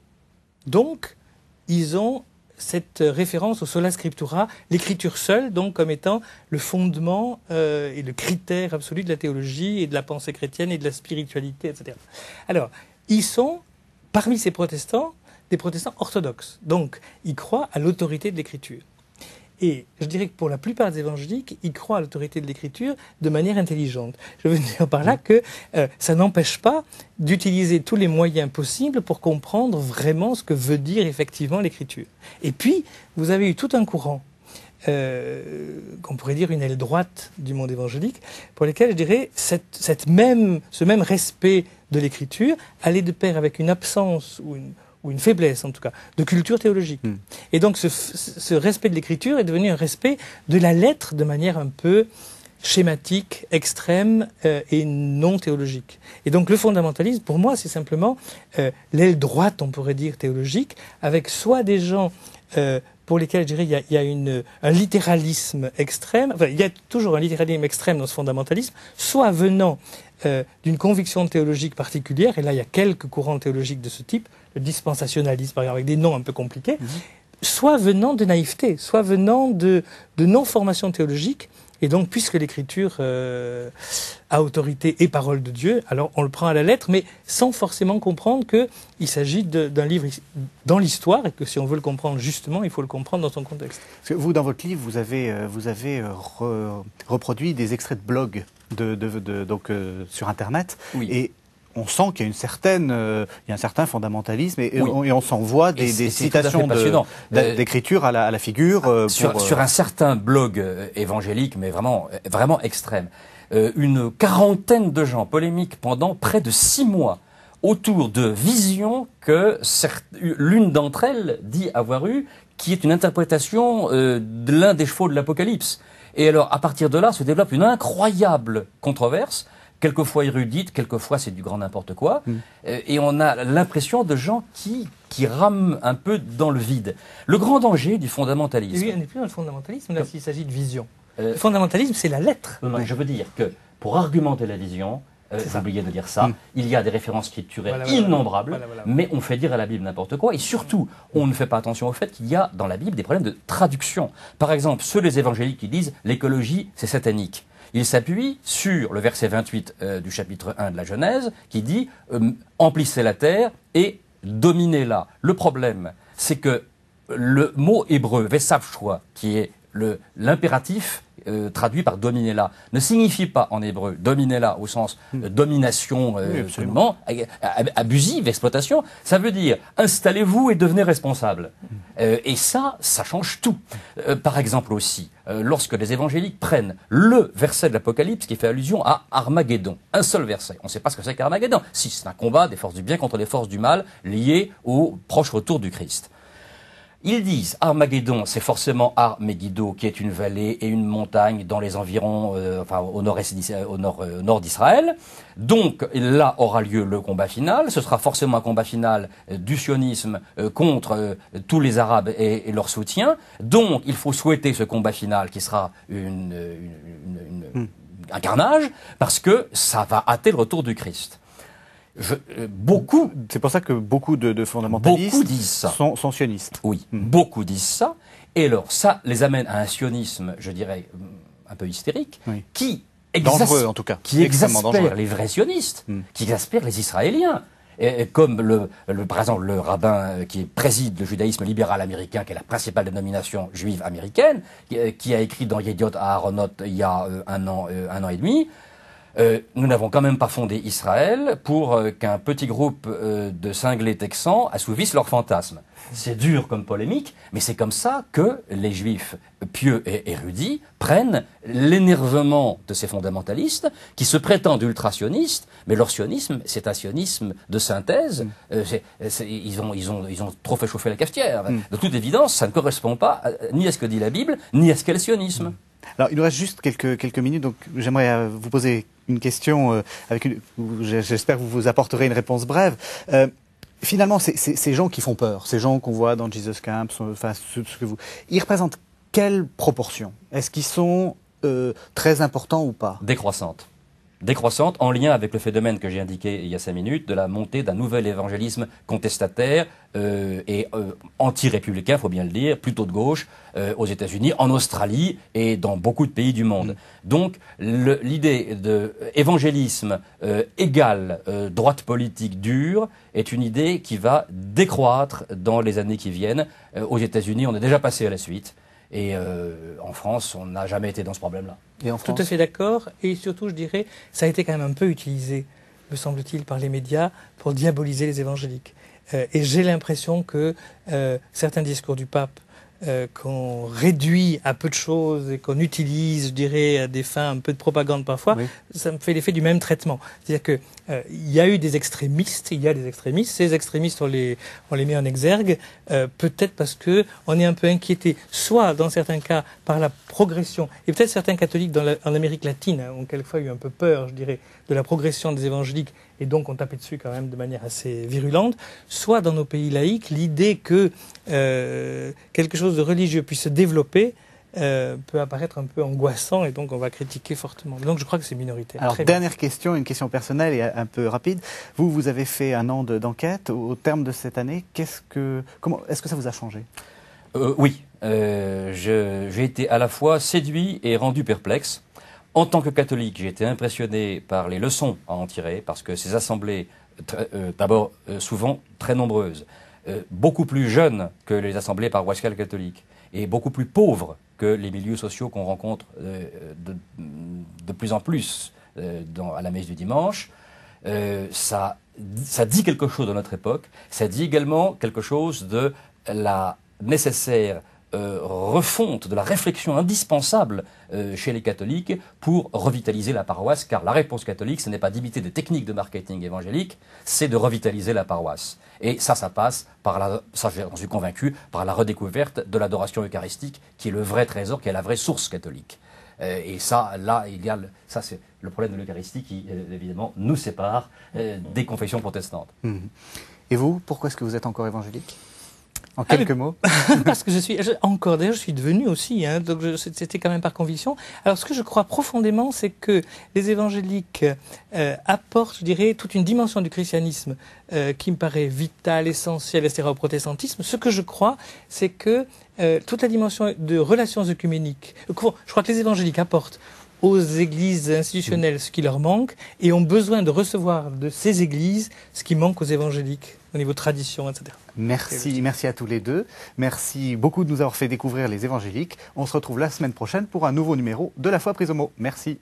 [SPEAKER 2] Donc, ils ont cette référence au sola scriptura, l'écriture seule, donc comme étant le fondement et le critère absolu de la théologie et de la pensée chrétienne et de la spiritualité, etc. Alors, ils sont, parmi ces protestants, des protestants orthodoxes. Donc, ils croient à l'autorité de l'écriture. Et je dirais que pour la plupart des évangéliques, ils croient à l'autorité de l'Écriture de manière intelligente. Je veux dire par là que ça n'empêche pas d'utiliser tous les moyens possibles pour comprendre vraiment ce que veut dire effectivement l'Écriture. Et puis, vous avez eu tout un courant, qu'on pourrait dire une aile droite du monde évangélique, pour lesquels, je dirais, ce même respect de l'Écriture allait de pair avec une absence ou une faiblesse, en tout cas, de culture théologique. Et donc, ce respect de l'Écriture est devenu un respect de la lettre de manière un peu schématique, extrême et non théologique. Et donc, le fondamentalisme, pour moi, c'est simplement l'aile droite, on pourrait dire, théologique, avec soit des gens pour lesquels, je dirais, il y a un littéralisme extrême, enfin, il y a toujours un littéralisme extrême dans ce fondamentalisme, soit venant d'une conviction théologique particulière, et là, il y a quelques courants théologiques de ce type, le dispensationalisme, par exemple, avec des noms un peu compliqués, soit venant de naïveté, soit venant de non-formation théologique. Et donc, puisque l'Écriture a autorité et parole de Dieu, alors on le prend à la lettre, mais sans forcément comprendre qu'il s'agit d'un livre dans l'histoire, et que si on veut le comprendre justement, il faut le comprendre dans son contexte.
[SPEAKER 1] Parce que vous, dans votre livre, vous avez reproduit des extraits de blogs donc, sur Internet.
[SPEAKER 10] Oui.
[SPEAKER 1] Et on sent qu'il y a un certain fondamentalisme et on s'en voit des citations d'écriture à la figure.
[SPEAKER 10] Sur un certain blog évangélique, mais vraiment extrême, une quarantaine de gens polémiques pendant près de 6 mois autour de visions que l'une d'entre elles dit avoir eues, qui est une interprétation de l'un des chevaux de l'Apocalypse. Et alors, à partir de là, se développe une incroyable controverse, quelquefois érudite, quelquefois c'est du grand n'importe quoi, et on a l'impression de gens qui rament un peu dans le vide. Le grand danger du fondamentalisme...
[SPEAKER 2] Oui, on n'est plus dans le fondamentalisme, là, s'il s'agit de vision. Le fondamentalisme, c'est la lettre.
[SPEAKER 10] Non, je veux dire que, pour argumenter la vision, j'ai oublié de dire ça, il y a des références scripturaires innombrables, mais on fait dire à la Bible n'importe quoi, et surtout, on ne fait pas attention au fait qu'il y a dans la Bible des problèmes de traduction. Par exemple, ceux des évangéliques qui disent « l'écologie, c'est satanique ». Il s'appuie sur le verset 28 du chapitre 1 de la Genèse, qui dit « emplissez la terre et dominez-la ». Le problème, c'est que le mot hébreu « vesavshua », qui est l'impératif traduit par dominez-la, ne signifie pas en hébreu dominez-la au sens domination absolument abusive, exploitation. Ça veut dire installez-vous et devenez responsable. Et ça change tout. Par exemple aussi, lorsque les évangéliques prennent le verset de l'Apocalypse qui fait allusion à Armageddon, un seul verset. On ne sait pas ce que c'est qu'Armageddon. Si, c'est un combat des forces du bien contre les forces du mal liées au proche retour du Christ. Ils disent Armageddon, c'est forcément Ar-Megiddo, qui est une vallée et une montagne dans les environs, au nord d'Israël. Donc là aura lieu le combat final. Ce sera forcément un combat final du sionisme contre tous les Arabes et leur soutien. Donc il faut souhaiter ce combat final qui sera un carnage, parce que ça va hâter le retour du Christ.
[SPEAKER 1] C'est pour ça que beaucoup de fondamentalistes sont sionistes.
[SPEAKER 10] Oui, beaucoup disent ça. Et alors, ça les amène à un sionisme, je dirais, un peu hystérique, qui
[SPEAKER 1] dangereux, en tout cas.
[SPEAKER 10] Qui exaspère les vrais sionistes, qui exaspère les Israéliens. Et comme par exemple le rabbin qui préside le judaïsme libéral américain, qui est la principale dénomination juive américaine, qui a écrit dans Yediot Aharonot il y a un an et demi, nous n'avons quand même pas fondé Israël pour qu'un petit groupe de cinglés texans assouvisse leurs fantasmes. C'est dur comme polémique, mais c'est comme ça que les juifs pieux et érudits prennent l'énervement de ces fondamentalistes qui se prétendent ultra-sionistes, mais leur sionisme, c'est un sionisme de synthèse. Ils ont trop fait chauffer la cafetière. De toute évidence, ça ne correspond pas ni à ce que dit la Bible, ni à ce qu'est le sionisme.
[SPEAKER 1] Alors, il nous reste juste quelques minutes, donc j'aimerais vous poser une question, j'espère que vous apporterez une réponse brève. Finalement, ces gens qui font peur, ces gens qu'on voit dans Jesus Camp, ils représentent quelle proportion? Est-ce qu'ils sont très importants ou pas?
[SPEAKER 10] Décroissante. Décroissante en lien avec le phénomène que j'ai indiqué il y a 5 minutes de la montée d'un nouvel évangélisme contestataire et anti-républicain, faut bien le dire, plutôt de gauche, aux États-Unis, en Australie et dans beaucoup de pays du monde. Donc l'idée d'évangélisme égal droite politique dure est une idée qui va décroître dans les années qui viennent. Aux États-Unis, on est déjà passé à la suite. Et en France, on n'a jamais été dans ce problème-là.
[SPEAKER 1] Et en France ?
[SPEAKER 2] Tout à fait d'accord. Et surtout, je dirais, ça a été quand même un peu utilisé, me semble-t-il, par les médias pour diaboliser les évangéliques. Et j'ai l'impression que certains discours du pape qu'on réduit à peu de choses et qu'on utilise, je dirais, à des fins un peu de propagande parfois, oui. Ça me fait l'effet du même traitement. C'est-à-dire que il y a eu des extrémistes, il y a des extrémistes. Ces extrémistes, on les met en exergue, peut-être parce que on est un peu inquiété, soit dans certains cas par la progression, et peut-être certains catholiques en Amérique latine ont quelquefois eu un peu peur, je dirais, de la progression des évangéliques, et donc ont tapé dessus quand même de manière assez virulente, soit dans nos pays laïcs, l'idée que quelque chose de religieux puisse se développer peut apparaître un peu angoissant, et donc on va critiquer fortement. Donc je crois que c'est minoritaire.
[SPEAKER 1] Alors, dernière question, une question personnelle et un peu rapide. Vous avez fait un an d'enquête. Au terme de cette année, est-ce que ça vous a changé ?
[SPEAKER 10] Oui. J'ai été à la fois séduit et rendu perplexe. En tant que catholique, j'ai été impressionné par les leçons à en tirer, parce que ces assemblées, d'abord souvent très nombreuses, beaucoup plus jeunes que les assemblées paroissiales catholiques, et beaucoup plus pauvres que les milieux sociaux qu'on rencontre de plus en plus à la messe du dimanche. Ça dit quelque chose de notre époque. Ça dit également quelque chose de la nécessaire refonte, de la réflexion indispensable chez les catholiques pour revitaliser la paroisse, car la réponse catholique, ce n'est pas d'imiter des techniques de marketing évangélique, c'est de revitaliser la paroisse. Et ça passe par ça j'en suis convaincu, par la redécouverte de l'adoration eucharistique, qui est le vrai trésor, qui est la vraie source catholique. Et ça, là, ça c'est le problème de l'Eucharistie qui, évidemment, nous sépare des confessions protestantes.
[SPEAKER 1] Et vous, pourquoi est-ce que vous êtes encore évangélique ? En quelques mots.
[SPEAKER 2] Parce que je suis devenu aussi, donc c'était quand même par conviction. Alors ce que je crois profondément, c'est que les évangéliques apportent, je dirais, toute une dimension du christianisme qui me paraît vitale, essentielle, etc. au protestantisme. Ce que je crois, c'est que toute la dimension de relations œcuméniques, je crois que les évangéliques apportent aux églises institutionnelles ce qui leur manque, et ont besoin de recevoir de ces églises ce qui manque aux évangéliques, au niveau tradition, etc.
[SPEAKER 1] Merci à tous les deux. Merci beaucoup de nous avoir fait découvrir les évangéliques. On se retrouve la semaine prochaine pour un nouveau numéro de La Foi prise au mot. Merci.